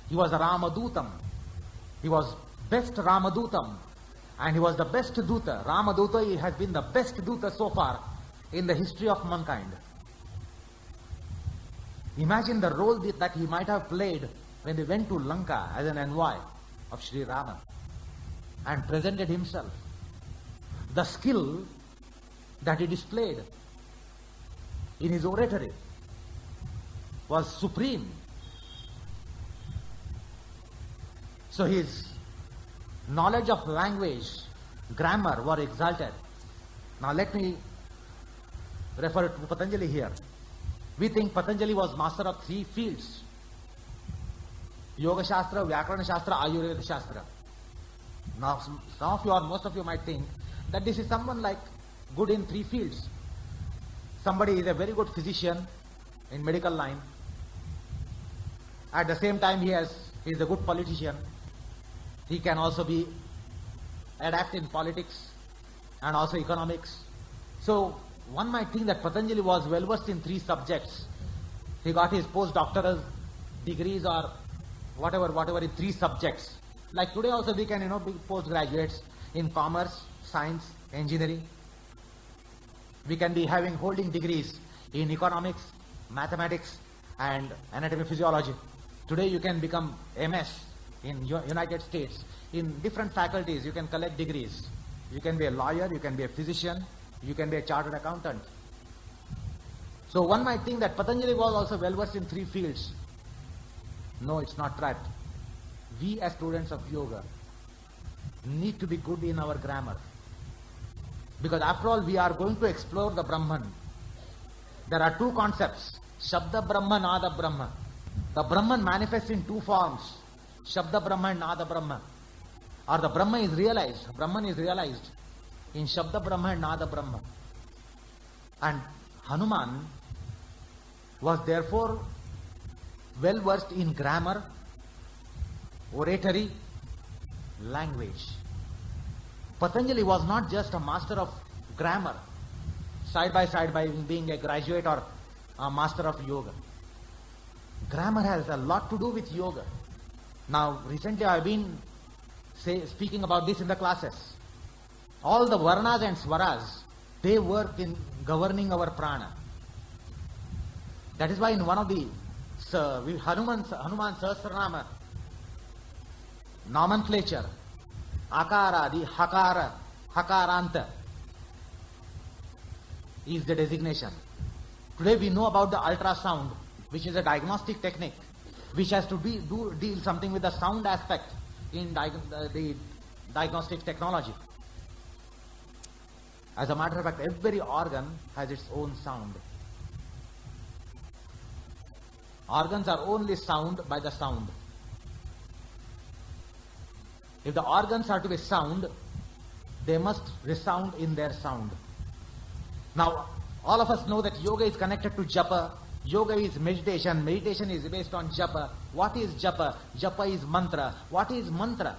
He was a Ramadutam. He was best Ramadutam, and he was the best Duta. Ramaduta has been the best Duta so far in the history of mankind. Imagine the role that he might have played when they went to Lanka as an envoy of Sri Rama and presented himself. The skill that he displayed in his oratory was supreme. So his knowledge of language, grammar were exalted. Now let me refer to Patanjali here. We think Patanjali was master of 3 fields: Yoga Shastra, Vyakarana Shastra, Ayurveda Shastra. Now some of you or most of you might think that this is someone like good in 3 fields. Somebody is a very good physician in medical line. At the same time he is a good politician. He can also be adept in politics and also economics. So one might think that Patanjali was well versed in 3 subjects. He got his postdoctoral degrees or whatever in 3 subjects. Like today also we can be postgraduates in commerce, science, engineering. We can be holding degrees in economics, mathematics, and anatomy physiology. Today you can become MS in United States. In different faculties you can collect degrees. You can be a lawyer, you can be a physician, you can be a chartered accountant. So one might think that Patanjali was also well versed in 3 fields. No, it's not right. We as students of yoga need to be good in our grammar. Because after all, we are going to explore the Brahman. There are 2 concepts, Shabda Brahma, Nada Brahma. The Brahman manifests in 2 forms, Shabda Brahma and Nada Brahma. Or the Brahman is realized in Shabda Brahma and Nada Brahma. And Hanuman was therefore well versed in grammar, oratory, language. Patanjali was not just a master of grammar, side by side by being a graduate or a master of yoga. Grammar has a lot to do with yoga. Now, recently I have been speaking about this in the classes. All the varnas and swaras, they work in governing our prana. That is why in one of the Hanuman Sahasranama nomenclature, Akara, the Hakara, Hakaranta is the designation. Today we know about the ultrasound, which is a diagnostic technique which has to deal something with the sound aspect in the diagnostic technology. As a matter of fact, every organ has its own sound. Organs are only sound by the sound. If the organs are to be sound, they must resound in their sound. Now, all of us know that yoga is connected to japa. Yoga is meditation. Meditation is based on japa. What is japa? Japa is mantra. What is mantra?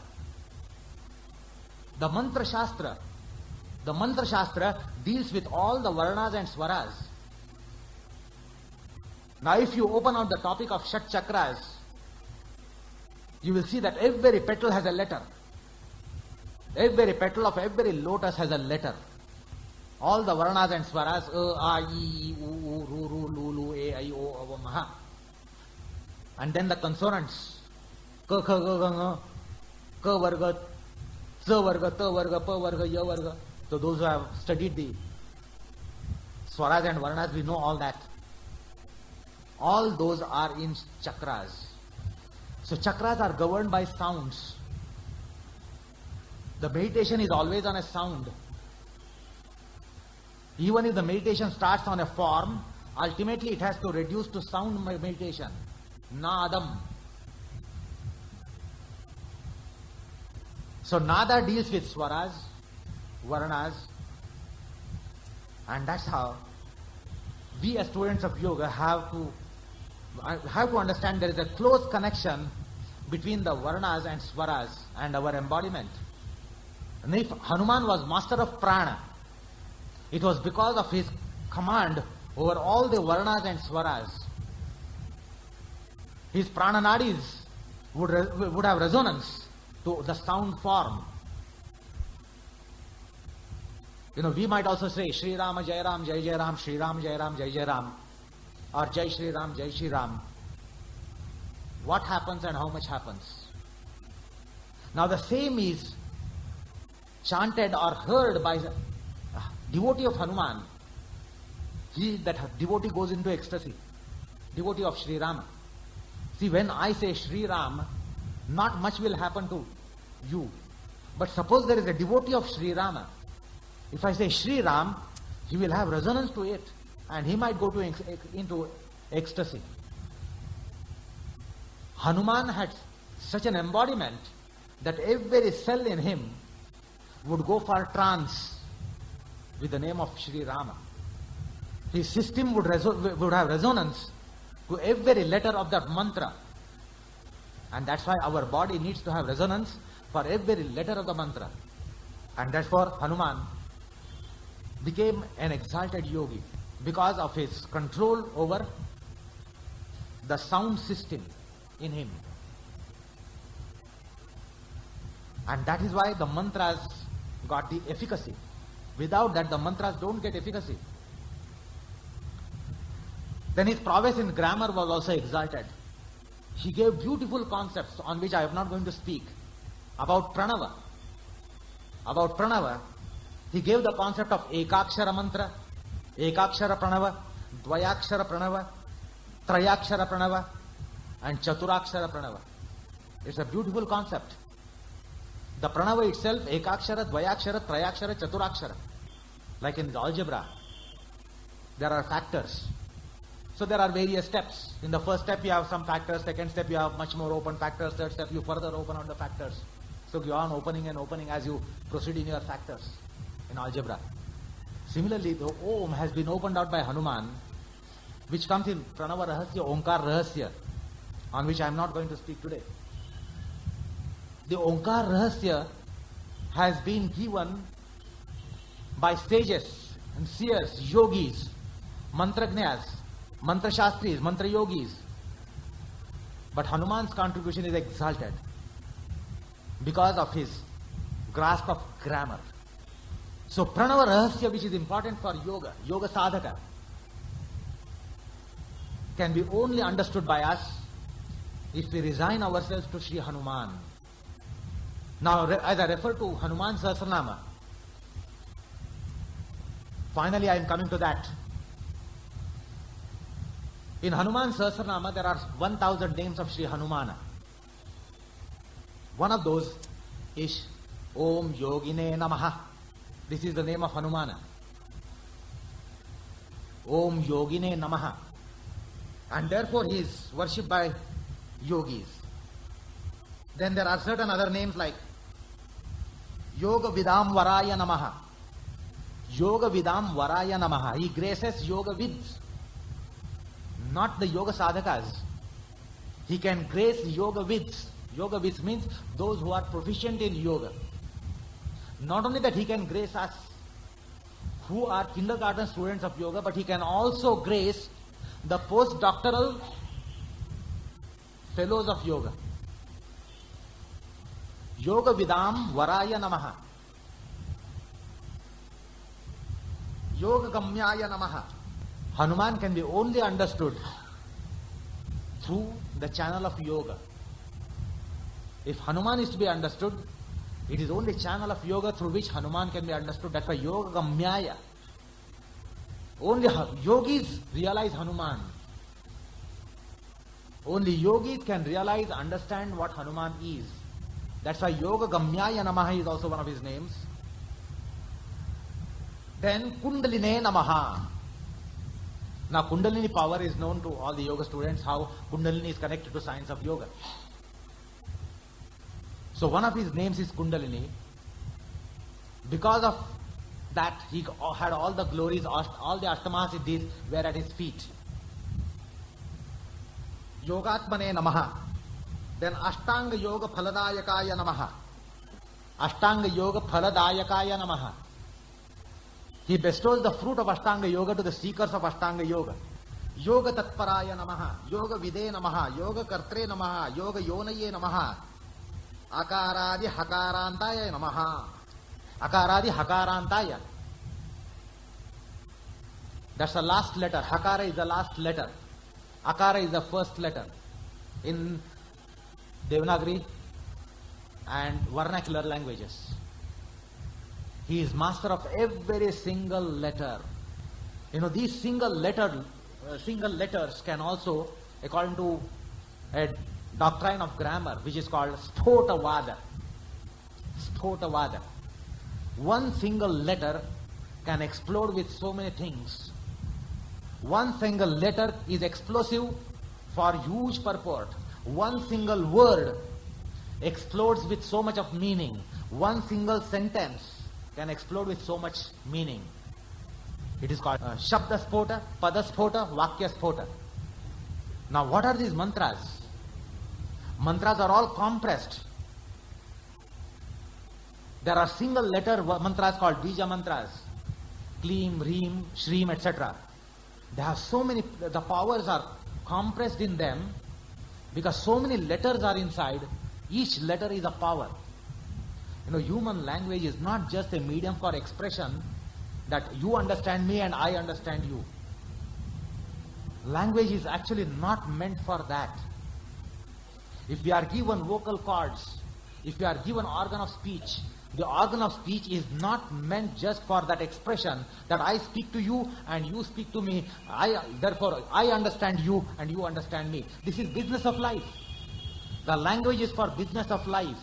The mantra shastra. The mantra shastra deals with all the varnas and swaras. Now, if you open out the topic of Shat Chakras, you will see that every petal has a letter. Every petal of every lotus has a letter. All the varnas and swaras, a, I, e, u, ru, ru, lu, lu, e, I, o, a, maha. And then the consonants. Ka, kha, ga, ga, nga, ka varga, tsa varga, ta varga, pa varga, ya varga. So those who have studied the swaras and varnas, we know all that. All those are in chakras. So chakras are governed by sounds. The meditation is always on a sound. Even if the meditation starts on a form, ultimately it has to reduce to sound meditation. Nadam. So nada deals with swaras, varnas, and that's how we as students of yoga have to understand there is a close connection between the varnas and swaras and our embodiment. And if Hanuman was master of prana, it was because of his command over all the varnas and swaras. His prana nadis would have resonance to the sound form. You know, we might also say Shri Rama Jai Ram Jai Jai Ram, Shri Ram Jai Ram Jai Jai Ram, or Jai Shri Ram Jai Shri Ram. What happens and how much happens? Now the same is chanted or heard by the devotee of Hanuman. That devotee goes into ecstasy. Devotee of Shri Rama. See, when I say Shri Ram, not much will happen to you. But suppose there is a devotee of Shri Rama. If I say Shri Ram, he will have resonance to it and he might go into ecstasy. Hanuman had such an embodiment that every cell in him would go for trance with the name of Shri Rama. His system would have resonance to every letter of that mantra. And that's why our body needs to have resonance for every letter of the mantra. And therefore Hanuman became an exalted yogi because of his control over the sound system in him. And that is why the mantras got the efficacy. Without that, the mantras don't get efficacy. Then his prowess in grammar was also exalted. He gave beautiful concepts on which I am not going to speak. About pranava. About pranava, he gave the concept of ekakshara mantra, ekakshara pranava, dvayakshara pranava, trayakshara pranava, and chaturakshara pranava. It's a beautiful concept. The pranava itself, ekakshara, dvayakshara, trayakshara, chaturakshara. Like in the algebra, there are factors. So there are various steps. In the first step you have some factors, second step you have much more open factors, third step you further open on the factors. So you are opening and opening as you proceed in your factors in algebra. Similarly, the Om has been opened out by Hanuman, which comes in Pranava Rahasya, Omkar Rahasya, on which I am not going to speak today. The Omkar Rahasya has been given by sages and seers, yogis, mantragnyas, mantra shastris, mantra yogis. But Hanuman's contribution is exalted because of his grasp of grammar. So Pranava Rahasya, which is important for yoga, yoga sadhaka, can be only understood by us if we resign ourselves to Sri Hanuman. Now, as I refer to Hanuman Sahasranama, finally I am coming to that. In Hanuman Sahasranama, there are 1000 names of Sri Hanumana. One of those is Om Yogine Namaha. This is the name of Hanumana. Om Yogine Namaha. And therefore he is worshipped by yogis. Then there are certain other names like Yoga Vidam Varaya Namaha. Yoga Vidam Varaya Namaha. He graces yoga vids, not the yoga sadhakas. He can grace yoga vids. Yoga vids means those who are proficient in yoga. Not only that he can grace us who are kindergarten students of yoga, but he can also grace the postdoctoral fellows of yoga. Yoga Vidam Varaya Namaha. Yoga Gamyaya Namaha. Hanuman can be only understood through the channel of yoga. If Hanuman is to be understood, it is only channel of yoga through which Hanuman can be understood. That's why Yoga Gamyaya. Only yogis realize Hanuman. Only yogis can realize, understand what Hanuman is. That's why Yoga Gamyaya Namaha is also one of his names. Then Kundaline Namaha. Now Kundalini power is known to all the yoga students, how Kundalini is connected to science of yoga. So one of his names is Kundalini. Because of that, he had all the glories, all the Ashtama Siddhis were at his feet. Yogatmane Namaha. Then Ashtanga Yoga Phaladayakaya Namaha. Ashtanga Yoga Phaladayakaya Namaha. He bestows the fruit of Ashtanga Yoga to the seekers of Ashtanga Yoga. Yoga Tatparaya Namaha. Yoga Vide Namaha. Yoga Kartre Namaha. Yoga Yonaye Namaha. Akaradi Hakarantaya Namaha. Akaradi Hakarantaya. That's the last letter. Hakara is the last letter. Akara is the first letter. In Devanagari and vernacular languages. He is master of every single letter. You know, these single letters can also, according to a doctrine of grammar, which is called Spotavada. Spotavada. One single letter can explode with so many things. One single letter is explosive for huge purport. One single word explodes with so much of meaning. One single sentence can explode with so much meaning. It is called Shabda Spota, Pada Spota, Vakya Spota. Now what are these mantras? Mantras are all compressed. There are single letter mantras called Bija mantras. Kleem, Reem, Shreem, etc. They have so many, the powers are compressed in them because so many letters are inside. Each letter is a power. You know, human language is not just a medium for expression that you understand me and I understand you. Language is actually not meant for that. If we are given vocal cords, if we are given organ of speech, the organ of speech is not meant just for that expression that I speak to you and you speak to me. Therefore, I understand you and you understand me. This is business of life. The language is for business of life.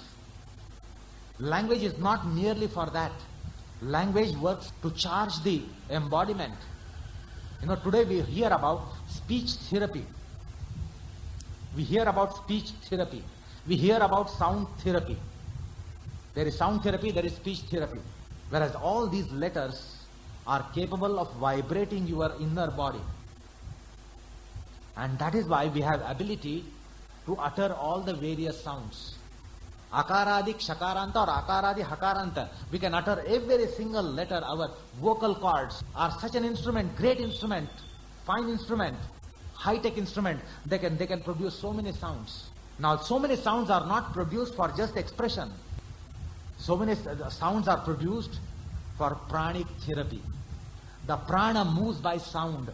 Language is not merely for that. Language works to charge the embodiment. You know, today we hear about speech therapy. We hear about speech therapy. We hear about sound therapy. There is sound therapy, there is speech therapy. Whereas all these letters are capable of vibrating your inner body. And that is why we have ability to utter all the various sounds. Akaradi Kshakaranta or Akaradi Hakaranta. We can utter every single letter. Our vocal cords are such an instrument, great instrument, fine instrument, high-tech instrument. They can produce so many sounds. Now, so many sounds are not produced for just expression. So many sounds are produced for pranic therapy. The prana moves by sound.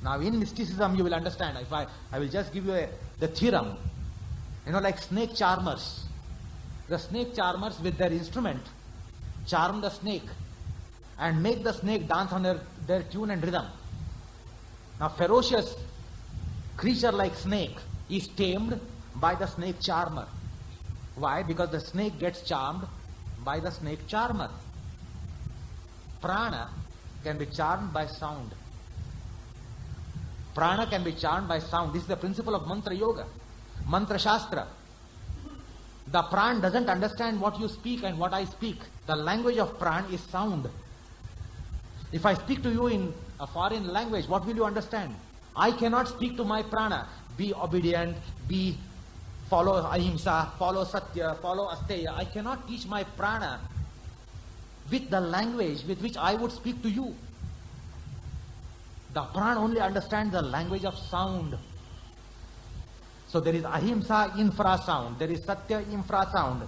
Now, in mysticism, you will understand. If I will just give you the theorem. You know, like snake charmers. The snake charmers with their instrument charm the snake and make the snake dance on their tune and rhythm. Now ferocious creature like snake is tamed by the snake charmer. Why? Because the snake gets charmed by the snake charmer. Prana can be charmed by sound. Prana can be charmed by sound. This is the principle of mantra yoga, mantra shastra. The pran doesn't understand what you speak and what I speak. The language of pran is sound. If I speak to you in a foreign language, what will you understand? I cannot speak to my prana. Be obedient, follow ahimsa, follow satya, follow asteya. I cannot teach my prana with the language with which I would speak to you. The prana only understands the language of sound. So there is ahimsa infrasound, there is satya infrasound,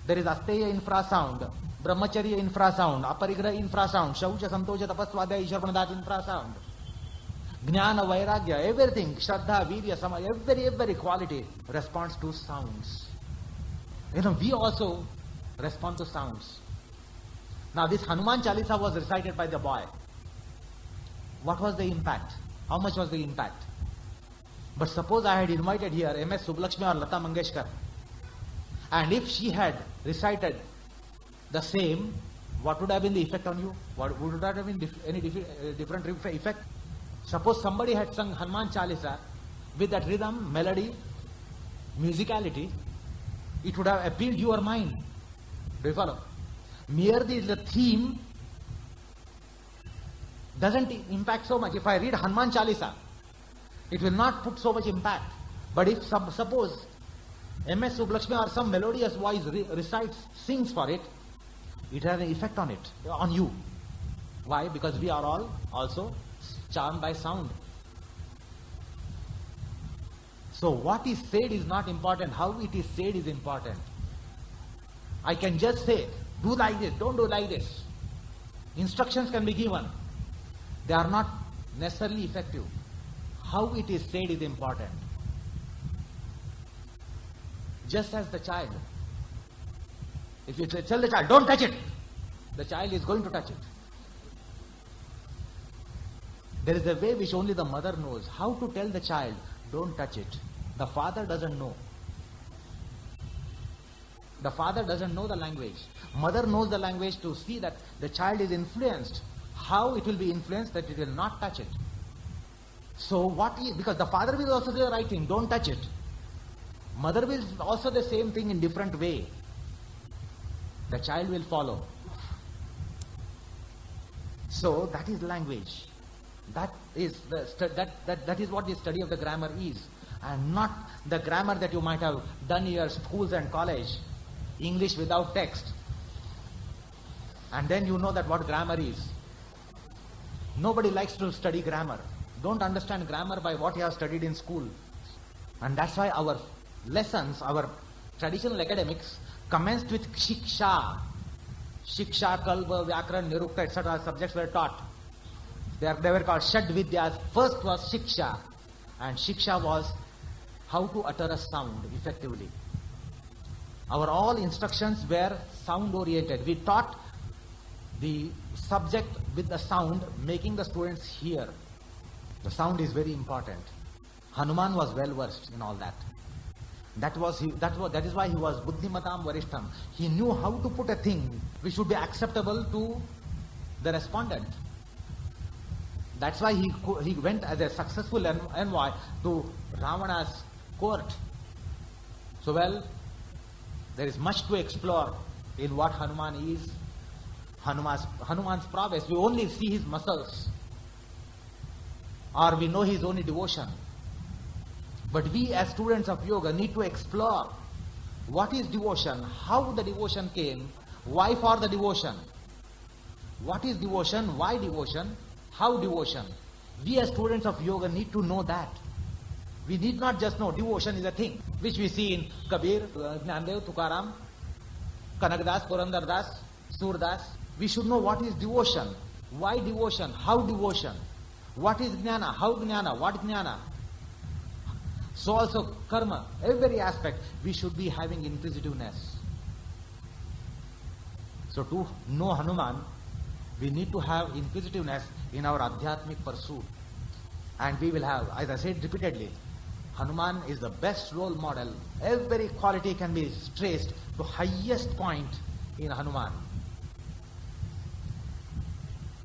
there is asteya infrasound, brahmacharya infrasound, aparigraha infrasound, shaucha santosha tapasvadaya ishwarpanadat infrasound, jnana vairagya, everything, shraddha, virya, sama, every quality responds to sounds. We also respond to sounds. Now this Hanuman Chalisa was recited by the boy. What was the impact? How much was the impact? But suppose I had invited here M.S. Subbulakshmi or Lata Mangeshkar, and if she had recited the same, what would have been the effect on you? What would that have been any different effect? Suppose somebody had sung Hanuman Chalisa with that rhythm, melody, musicality, it would have appealed your mind. Do you follow? Merely the theme doesn't impact so much. If I read Hanuman Chalisa, it will not put so much impact. But if suppose M.S. Subbulakshmi or some melodious voice sings for it, it has an effect on it, on you. Why? Because we are all also charmed by sound. So what is said is not important. How it is said is important. I can just say, do like this, don't do like this. Instructions can be given. They are not necessarily effective. How it is said is important. Just as the child. If you tell the child, don't touch it, the child is going to touch it. There is a way which only the mother knows. How to tell the child, don't touch it. The father doesn't know. The father doesn't know the language. Mother knows the language to see that the child is influenced. How it will be influenced that it will not touch it. So because the father will also say the right thing, don't touch it. Mother will also the same thing in different way. The child will follow. So that is language. That is that is what the study of the grammar is, and not the grammar that you might have done in your schools and college, English without text. And then you know that what grammar is. Nobody likes to study grammar. Don't understand grammar by what you have studied in school. And that's why our lessons, our traditional academics commenced with shiksha. Shiksha, kalpa, vyakaran, nirukta, etc. subjects were taught. They were called Shad Vidyas. First was shiksha. And shiksha was how to utter a sound effectively. Our all instructions were sound oriented. We taught the subject with the sound, making the students hear. The sound is very important. Hanuman was well versed in all that. That is why he was buddhimatam varishtam. He knew how to put a thing which should be acceptable to the respondent. That's why he went as a successful envoy to Ravana's court. So there is much to explore in what Hanuman is. Hanuman's prowess. We only see his muscles, or we know his only devotion. But we as students of yoga need to explore what is devotion, how the devotion came, why for the devotion. What is devotion, why devotion, how devotion. We as students of yoga need to know that. We need not just know devotion is a thing, which we see in Kabir, Gnandev, Tukaram, Kanakdas, Purandardas, Surdas. We should know what is devotion, why devotion, how devotion, what is jnana, how jnana, what jnana. So also karma, every aspect we should be having inquisitiveness. So to know Hanuman, we need to have inquisitiveness in our adhyatmic pursuit. And we will have, as I said repeatedly, Hanuman is the best role model. Every quality can be traced to highest point in Hanuman.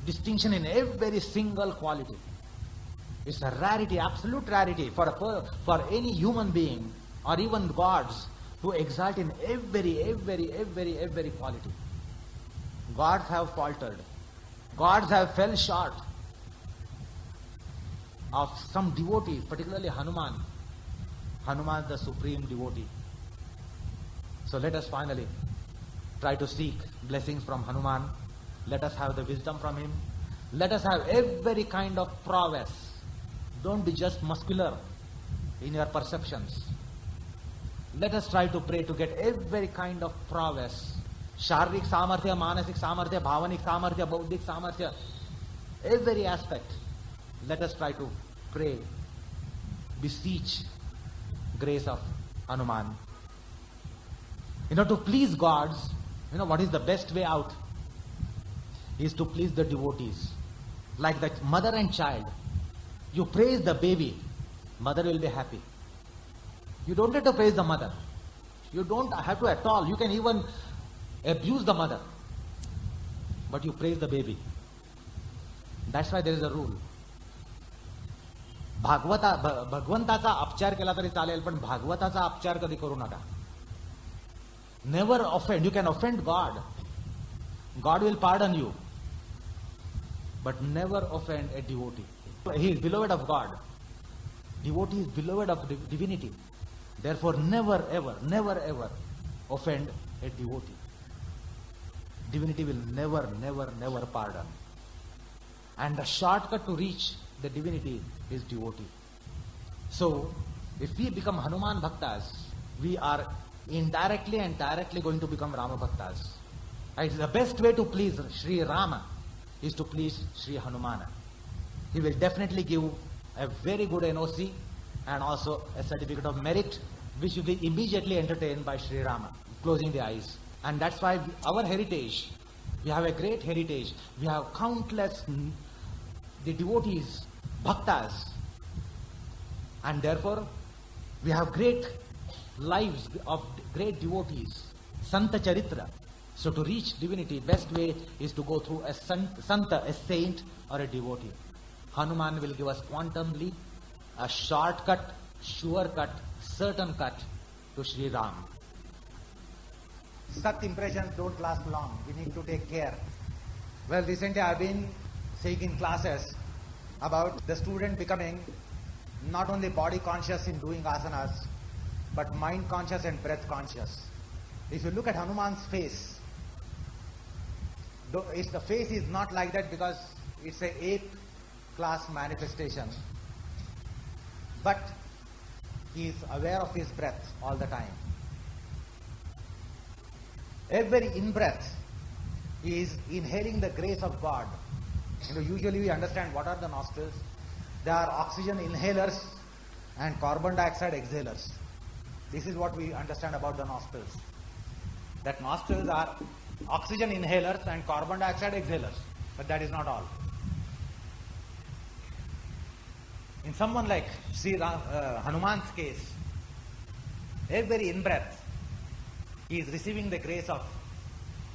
Distinction in every single quality. It's a rarity, absolute rarity for any human being or even gods to exalt in every quality. Gods have faltered. Gods have fell short of some devotees, particularly Hanuman. Hanuman is the supreme devotee. So let us finally try to seek blessings from Hanuman. Let us have the wisdom from him. Let us have every kind of prowess. Don't be just muscular in your perceptions. Let us try to pray to get every kind of prowess. Sharik samarthya, manasik samarthya, bhavanik samarthya, bauddhik samarthya. Every aspect. Let us try to pray, beseech grace of Hanuman. To please gods, what is the best way out? Is to please the devotees. Like the mother and child. You praise the baby, mother will be happy. You don't have to praise the mother. You don't have to at all. You can even abuse the mother. But you praise the baby. That's why there is a rule. भगवंताचा अपचार केला तरी चालेल, पण भागवताचा अपचार कधी करू नका. Never offend. You can offend God. God will pardon you. But never offend a devotee. He is beloved of God. Devotee is beloved of divinity. Therefore, never ever offend a devotee. Divinity will never pardon. And the shortcut to reach the divinity is devotee. So, if we become Hanuman Bhaktas, we are indirectly and directly going to become Rama Bhaktas. It's the best way to please Sri Rama is to please Sri Hanumana. He will definitely give a very good NOC and also a certificate of merit, which will be immediately entertained by Sri Rama, closing the eyes. And that's why our heritage, we have a great heritage. We have countless the devotees, bhaktas, and therefore we have great lives of great devotees, Santa Charitra. So to reach divinity, best way is to go through a Santa, a saint or a devotee. Hanuman will give us quantum leap, a shortcut, sure cut, certain cut to Sri Ram. Such impressions don't last long. We need to take care. Well, recently I've been saying in classes about the student becoming not only body conscious in doing asanas, but mind conscious and breath conscious. If you look at Hanuman's face, the face is not like that because it's a 8th class manifestation. But he is aware of his breath all the time. Every in-breath he is inhaling the grace of God. Usually we understand what are the nostrils. They are oxygen inhalers and carbon dioxide exhalers. This is what we understand about the nostrils. That nostrils are oxygen inhalers and carbon dioxide exhalers. But that is not all. In someone like Hanuman's case, every in-breath he is receiving the grace of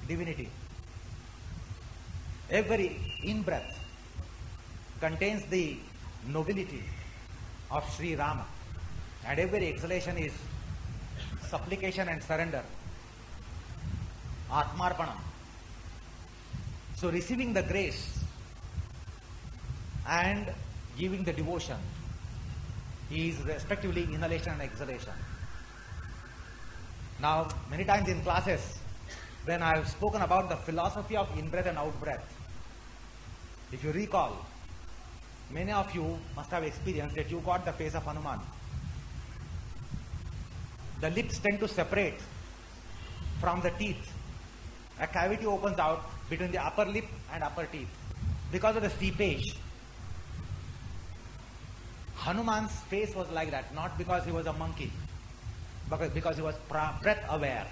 divinity. Every in-breath contains the nobility of Sri Rama, and every exhalation is supplication and surrender, Atmarpanam. So receiving the grace and giving the devotion is respectively inhalation and exhalation. Now, many times in classes, when I have spoken about the philosophy of in-breath and out-breath, if you recall, many of you must have experienced that you got the face of Hanuman. The lips tend to separate from the teeth. A cavity opens out between the upper lip and upper teeth because of the seepage. Hanuman's face was like that, not because he was a monkey, but because he was breath aware.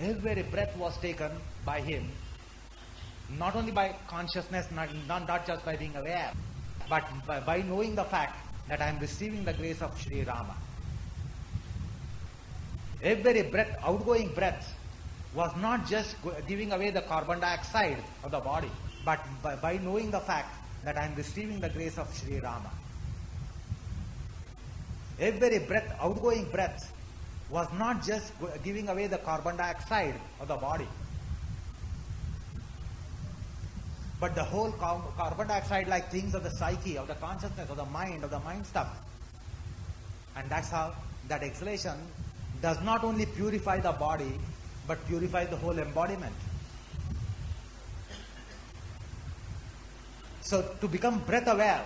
Every breath was taken by him, not only by consciousness, not just by being aware. but by knowing the fact that I am receiving the grace of Sri Rama. Every breath, outgoing breath, was not just giving away the carbon dioxide of the body, but by knowing the fact that I am receiving the grace of Sri Rama. Every breath, outgoing breath, was not just giving away the carbon dioxide of the body, but the whole carbon dioxide like things of the psyche, of the consciousness, of the mind stuff. And that's how that exhalation does not only purify the body, but purifies the whole embodiment. So to become breath aware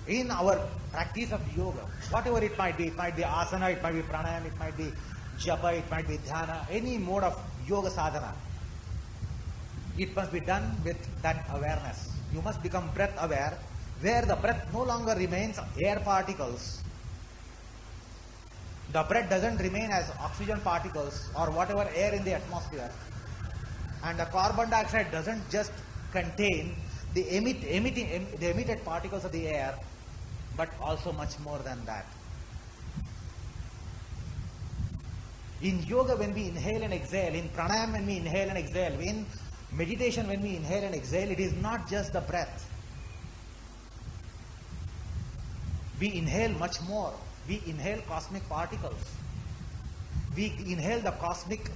in our practice of yoga, whatever it might be asana, it might be pranayama, it might be japa, it might be dhyana, any mode of yoga sadhana, it must be done with that awareness. You must become breath aware, where the breath no longer remains air particles. The breath doesn't remain as oxygen particles or whatever air in the atmosphere. And the carbon dioxide doesn't just contain the emitted particles of the air, but also much more than that. In yoga, when we inhale and exhale, in pranayama, when we inhale and exhale, in meditation, when we inhale and exhale, it is not just the breath. We inhale much more. We inhale cosmic particles. We inhale the cosmic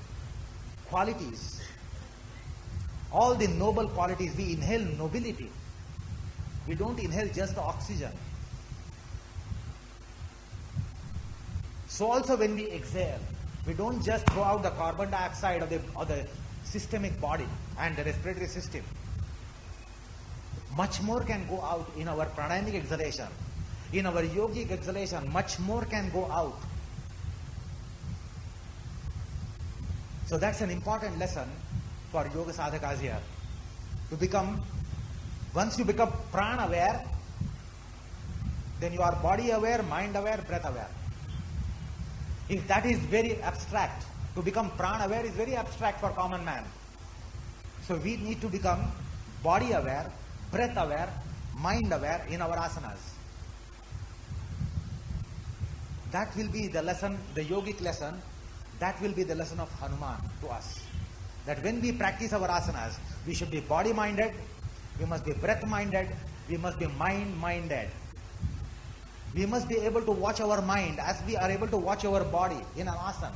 qualities. All the noble qualities. We inhale nobility. We don't inhale just the oxygen. So also when we exhale, we don't just throw out the carbon dioxide of the systemic body and the respiratory system. Much more can go out in our pranayamic exhalation. In our yogic exhalation, much more can go out. So that's an important lesson for yoga sadhakas here. Once you become prana aware, then you are body aware, mind aware, breath aware. If that is very abstract, to become prana aware is very abstract for common man. So we need to become body aware, breath aware, mind aware in our asanas. That will be the lesson, the yogic lesson, that will be the lesson of Hanuman to us. That when we practice our asanas, we should be body-minded, we must be breath-minded, we must be mind-minded. We must be able to watch our mind as we are able to watch our body in an asana.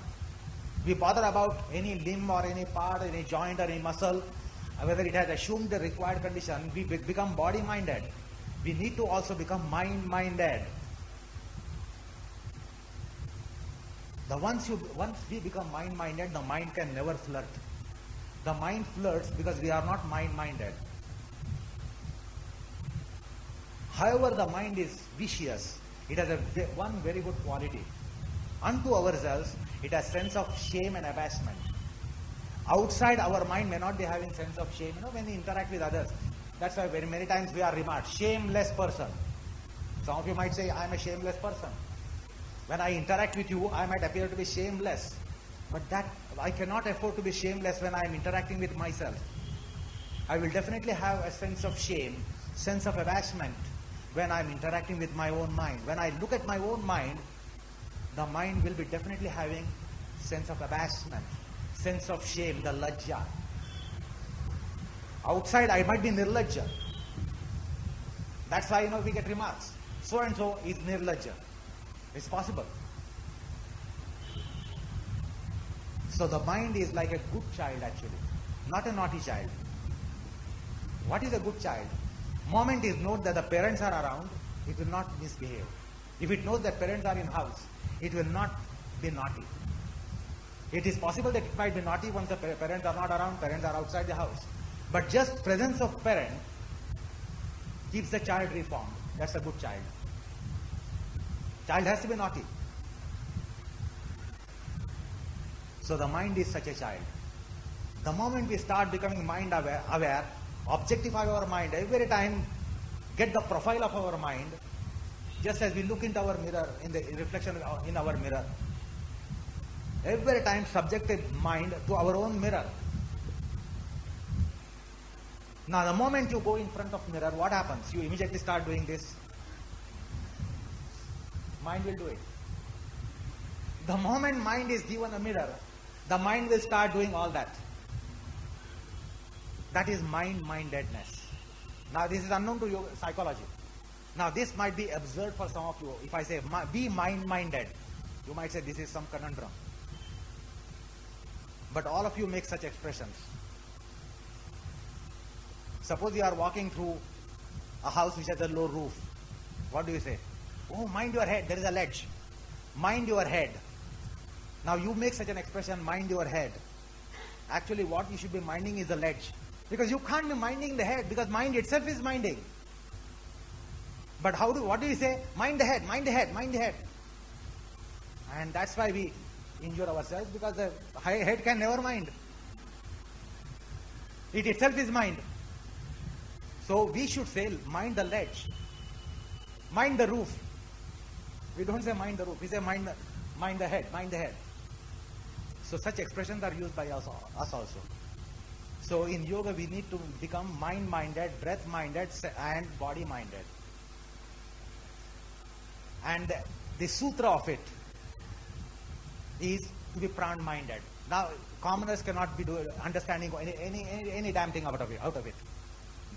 We bother about any limb or any part, any joint or any muscle, whether it has assumed the required condition, we become body-minded. We need to also become mind-minded. Once we become mind-minded, the mind can never flirt. The mind flirts because we are not mind-minded. However, the mind is vicious. It has one very good quality. Unto ourselves, it has sense of shame and abasement. Outside, our mind may not be having sense of shame. When we interact with others, that's why very many times we are remarked, shameless person. Some of you might say, I am a shameless person. When I interact with you, I might appear to be shameless. But that I cannot afford to be shameless when I am interacting with myself. I will definitely have a sense of shame, sense of abasement when I am interacting with my own mind. When I look at my own mind, the mind will be definitely having sense of abasement, sense of shame, the lajja. Outside, I might be nirlajja. That's why we get remarks. So and so is nirlajja. It's possible. So the mind is like a good child actually, not a naughty child. What is a good child? Moment it knows that the parents are around, it will not misbehave. If it knows that parents are in house, it will not be naughty. It is possible that it might be naughty once the parents are not around, parents are outside the house. But just presence of parent keeps the child reformed. That's a good child. Child has to be naughty. So the mind is such a child. The moment we start becoming mind aware, objectify our mind, every time get the profile of our mind, just as we look into our mirror, in the reflection in our mirror, every time subject a mind to our own mirror. Now, the moment you go in front of mirror, what happens? You immediately start doing this. Mind will do it. The moment mind is given a mirror, the mind will start doing all that. That is mind-mindedness. Now, this is unknown to you, psychology. Now, this might be absurd for some of you. If I say, be mind-minded, you might say, this is some conundrum. But all of you make such expressions. Suppose you are walking through a house which has a low roof. What do you say? Oh, mind your head, there is a ledge. Mind your head. Now you make such an expression, mind your head. Actually, what you should be minding is the ledge. Because you can't be minding the head, because mind itself is minding. But what do you say? Mind the head, mind the head, mind the head. And that's why we injure ourselves, because the head can never mind. It itself is mind. So we should say, mind the ledge. Mind the roof. We don't say mind the roof. We say mind the head, mind the head. So such expressions are used by us also. So in yoga we need to become mind-minded, breath-minded and body-minded. And the sutra of it is to be pran-minded. Now commoners cannot be understanding any damn thing out of it.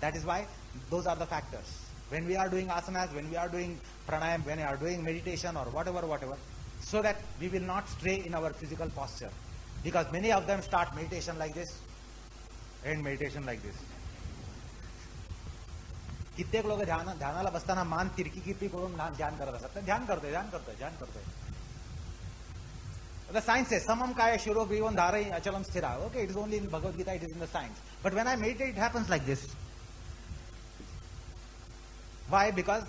That is why those are the factors. When we are doing asanas, when we are doing pranayam, when we are doing meditation or whatever, so that we will not stray in our physical posture. Because many of them start meditation like this, end meditation like this. कित्येक लोक ध्यानाला बसताना मान तिरकी करून ध्यान करत असतात. ध्यान करतोय. The science says, samam kaya shiro grivan dharai achalam sthira. Okay, it is only in Bhagavad Gita, it is in the science. But when I meditate, it happens like this. Why? Because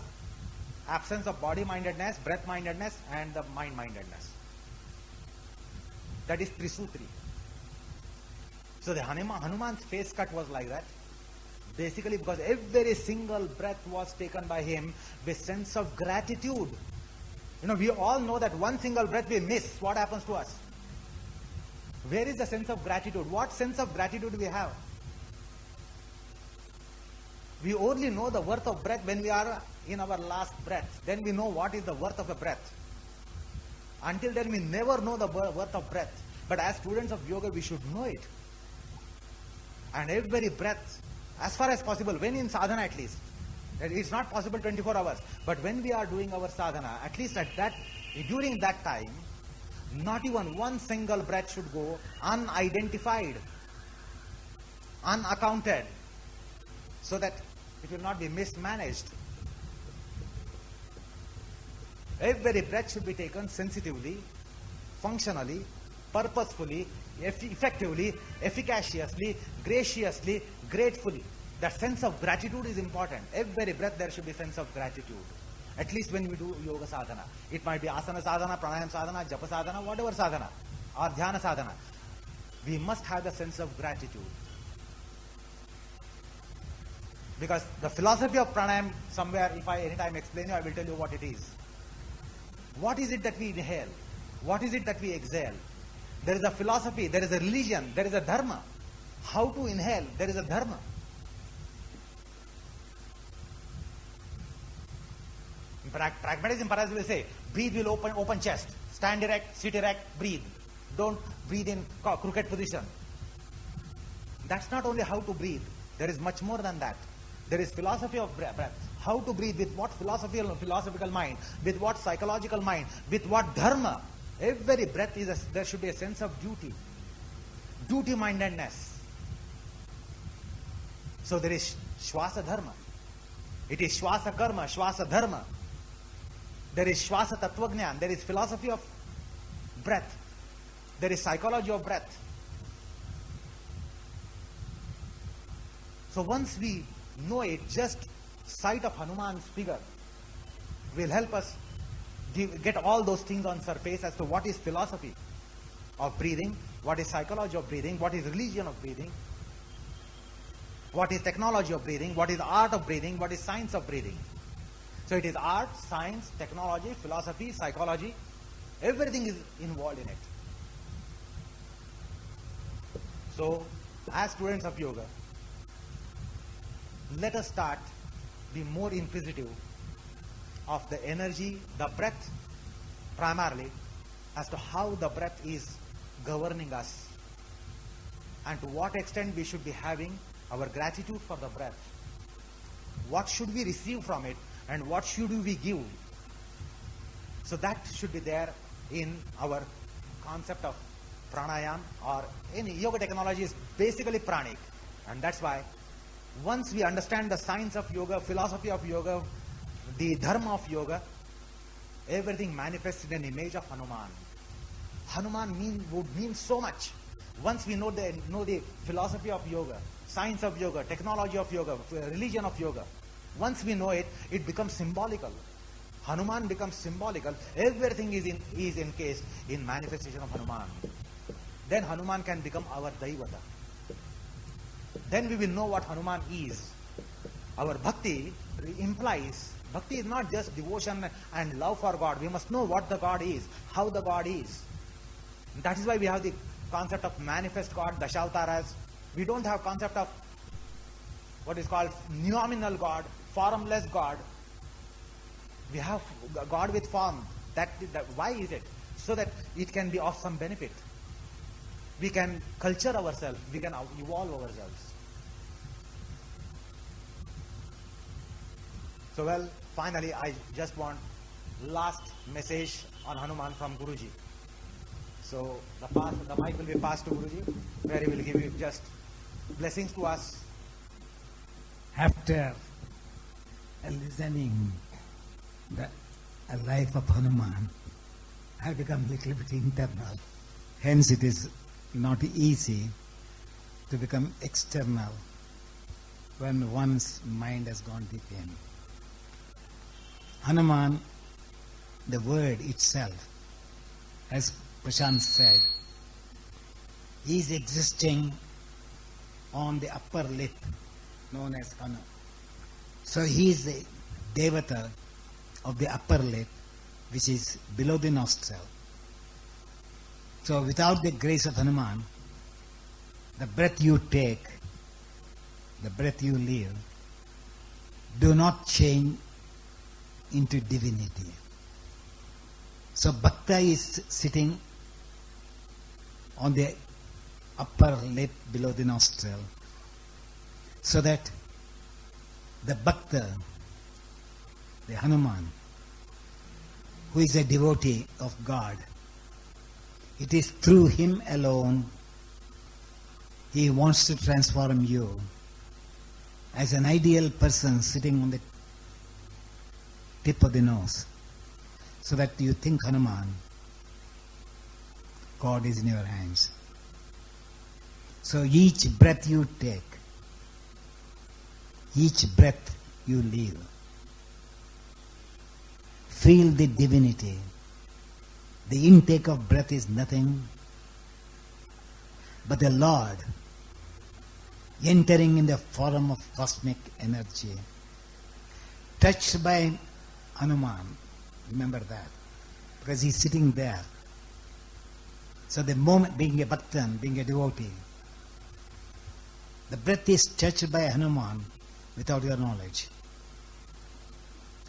absence of body-mindedness, breath-mindedness and the mind-mindedness. That is Trisutri. So the Hanuman's face cut was like that. Basically because every single breath was taken by him with sense of gratitude. We all know that one single breath we miss, what happens to us? Where is the sense of gratitude? What sense of gratitude do we have? We only know the worth of breath when we are in our last breath. Then we know what is the worth of a breath. Until then we never know the worth of breath. But as students of yoga we should know it. And every breath, as far as possible, when in sadhana at least, it's not possible 24 hours, but when we are doing our sadhana, at least during that time, not even one single breath should go unidentified, unaccounted, so that it will not be mismanaged. Every breath should be taken sensitively, functionally, purposefully, effectively, efficaciously, graciously, gratefully. That sense of gratitude is important. Every breath there should be sense of gratitude. At least when we do yoga sadhana. It might be asana sadhana, pranayam sadhana, japa sadhana, whatever sadhana, or dhyana sadhana. We must have the sense of gratitude. Because the philosophy of pranayam, somewhere, if I anytime explain you, I will tell you what it is. What is it that we inhale? What is it that we exhale? There is a philosophy, there is a religion, there is a dharma. How to inhale? There is a dharma. Pragmatism perhaps will say, breathe with open chest, stand erect, sit erect, breathe. Don't breathe in crooked position. That's not only how to breathe. There is much more than that. There is philosophy of breath. How to breathe, with what philosophical mind, with what psychological mind, with what dharma. Every breath there should be a sense of duty. Duty-mindedness. So there is Shwasa Dharma. It is Shwasa Karma, Shwasa Dharma. There is Shwasa Tattvagnan. There is philosophy of breath. There is psychology of breath. So once we know it, just sight of Hanuman's figure will help us get all those things on surface as to what is philosophy of breathing, what is psychology of breathing, what is religion of breathing, what is technology of breathing, what is art of breathing, what is science of breathing. So it is art, science, technology, philosophy, psychology, everything is involved in it. So as students of yoga, let us start be more inquisitive of the energy, the breath primarily, as to how the breath is governing us and to what extent we should be having our gratitude for the breath. What should we receive from it and what should we give? So that should be there in our concept of pranayam, or any yoga technology is basically pranic. And that's why once we understand the science of yoga, philosophy of yoga, the dharma of yoga, everything manifests in an image of Hanuman. Hanuman would mean so much. Once we know the philosophy of yoga, science of yoga, technology of yoga, religion of yoga, once we know it, it becomes symbolical. Hanuman becomes symbolical. Everything is encased in manifestation of Hanuman. Then Hanuman can become our Daivata. Then we will know what Hanuman is. Our bhakti implies, bhakti is not just devotion and love for God. We must know what the God is, how the God is. That is why we have the concept of manifest God, Dashavtaras. We don't have concept of what is called nominal God, formless God. We have God with form. Why is it? So that it can be of some benefit. We can culture ourselves. We can evolve ourselves. So well, finally, I just want last message on Hanuman from Guruji. So the mic will be passed to Guruji, where he will give you just blessings to us. After listening the life of Hanuman, I become a little bit internal. Hence it is not easy to become external when one's mind has gone deep in. Hanuman, the word itself, as Prashant said, is existing on the upper lip known as Hanu. So he is the Devata of the upper lip, which is below the nostril. So without the grace of Hanuman, the breath you take, the breath you live, do not change into divinity. So Bhakta is sitting on the upper lip below the nostril, so that the Bhakta, the Hanuman, who is a devotee of God, it is through him alone he wants to transform you as an ideal person sitting on the tip of the nose, so that you think, Hanuman, God is in your hands. So each breath you take, each breath you live, feel the divinity. The intake of breath is nothing but the Lord entering in the form of cosmic energy, touched by Hanuman. Remember that, because he's sitting there. So the moment, being a bhaktan, being a devotee, the breath is touched by Hanuman without your knowledge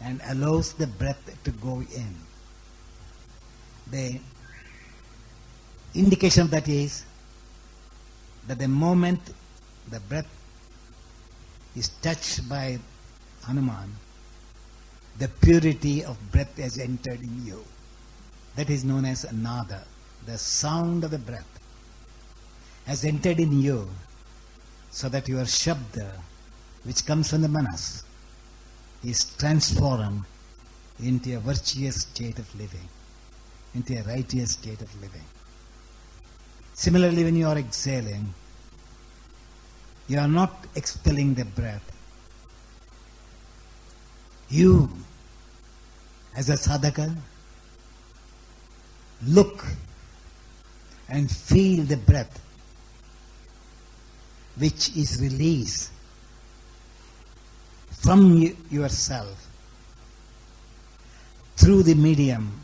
and allows the breath to go in. The indication of that is that the moment the breath is touched by Hanuman, the purity of breath has entered in you. That is known as nada. The sound of the breath has entered in you, so that your shabda, which comes from the manas, is transformed into a virtuous state of living, into a righteous state of living. Similarly, when you are exhaling, you are not expelling the breath. You, as a sadhaka, look and feel the breath which is released from yourself through the medium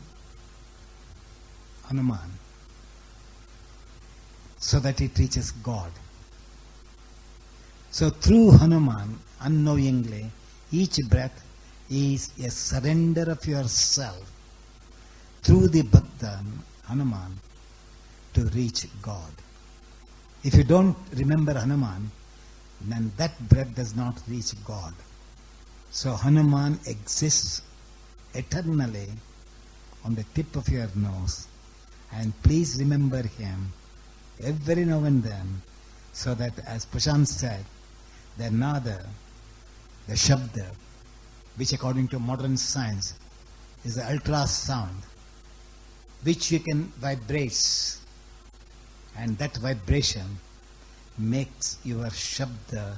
Hanuman, so that it reaches God. So through Hanuman, unknowingly, each breath is a surrender of yourself through the Bhakta, Hanuman, to reach God. If you don't remember Hanuman, then that breath does not reach God. So Hanuman exists eternally on the tip of your nose, and please remember him every now and then, so that, as Prashant said, the nada, the shabda, which according to modern science is the ultrasound, which you can vibrate, and that vibration makes your shabda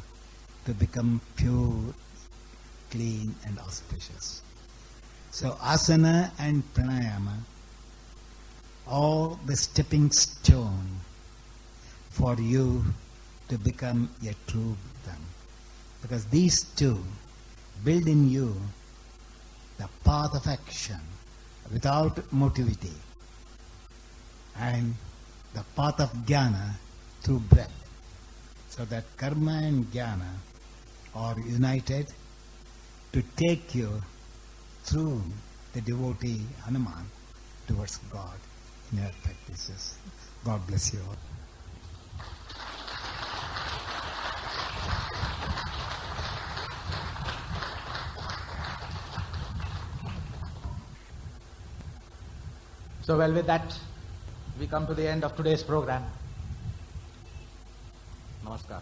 to become pure, clean and auspicious. So asana and pranayama are the stepping stone for you to become a true Buddha. Because these two build in you the path of action without motivity, and the path of jnana through breath. So that karma and jnana are united to take you through the devotee Hanuman towards God in your practices. God bless you all. So well, with that, we come to the end of today's program. Namaskar.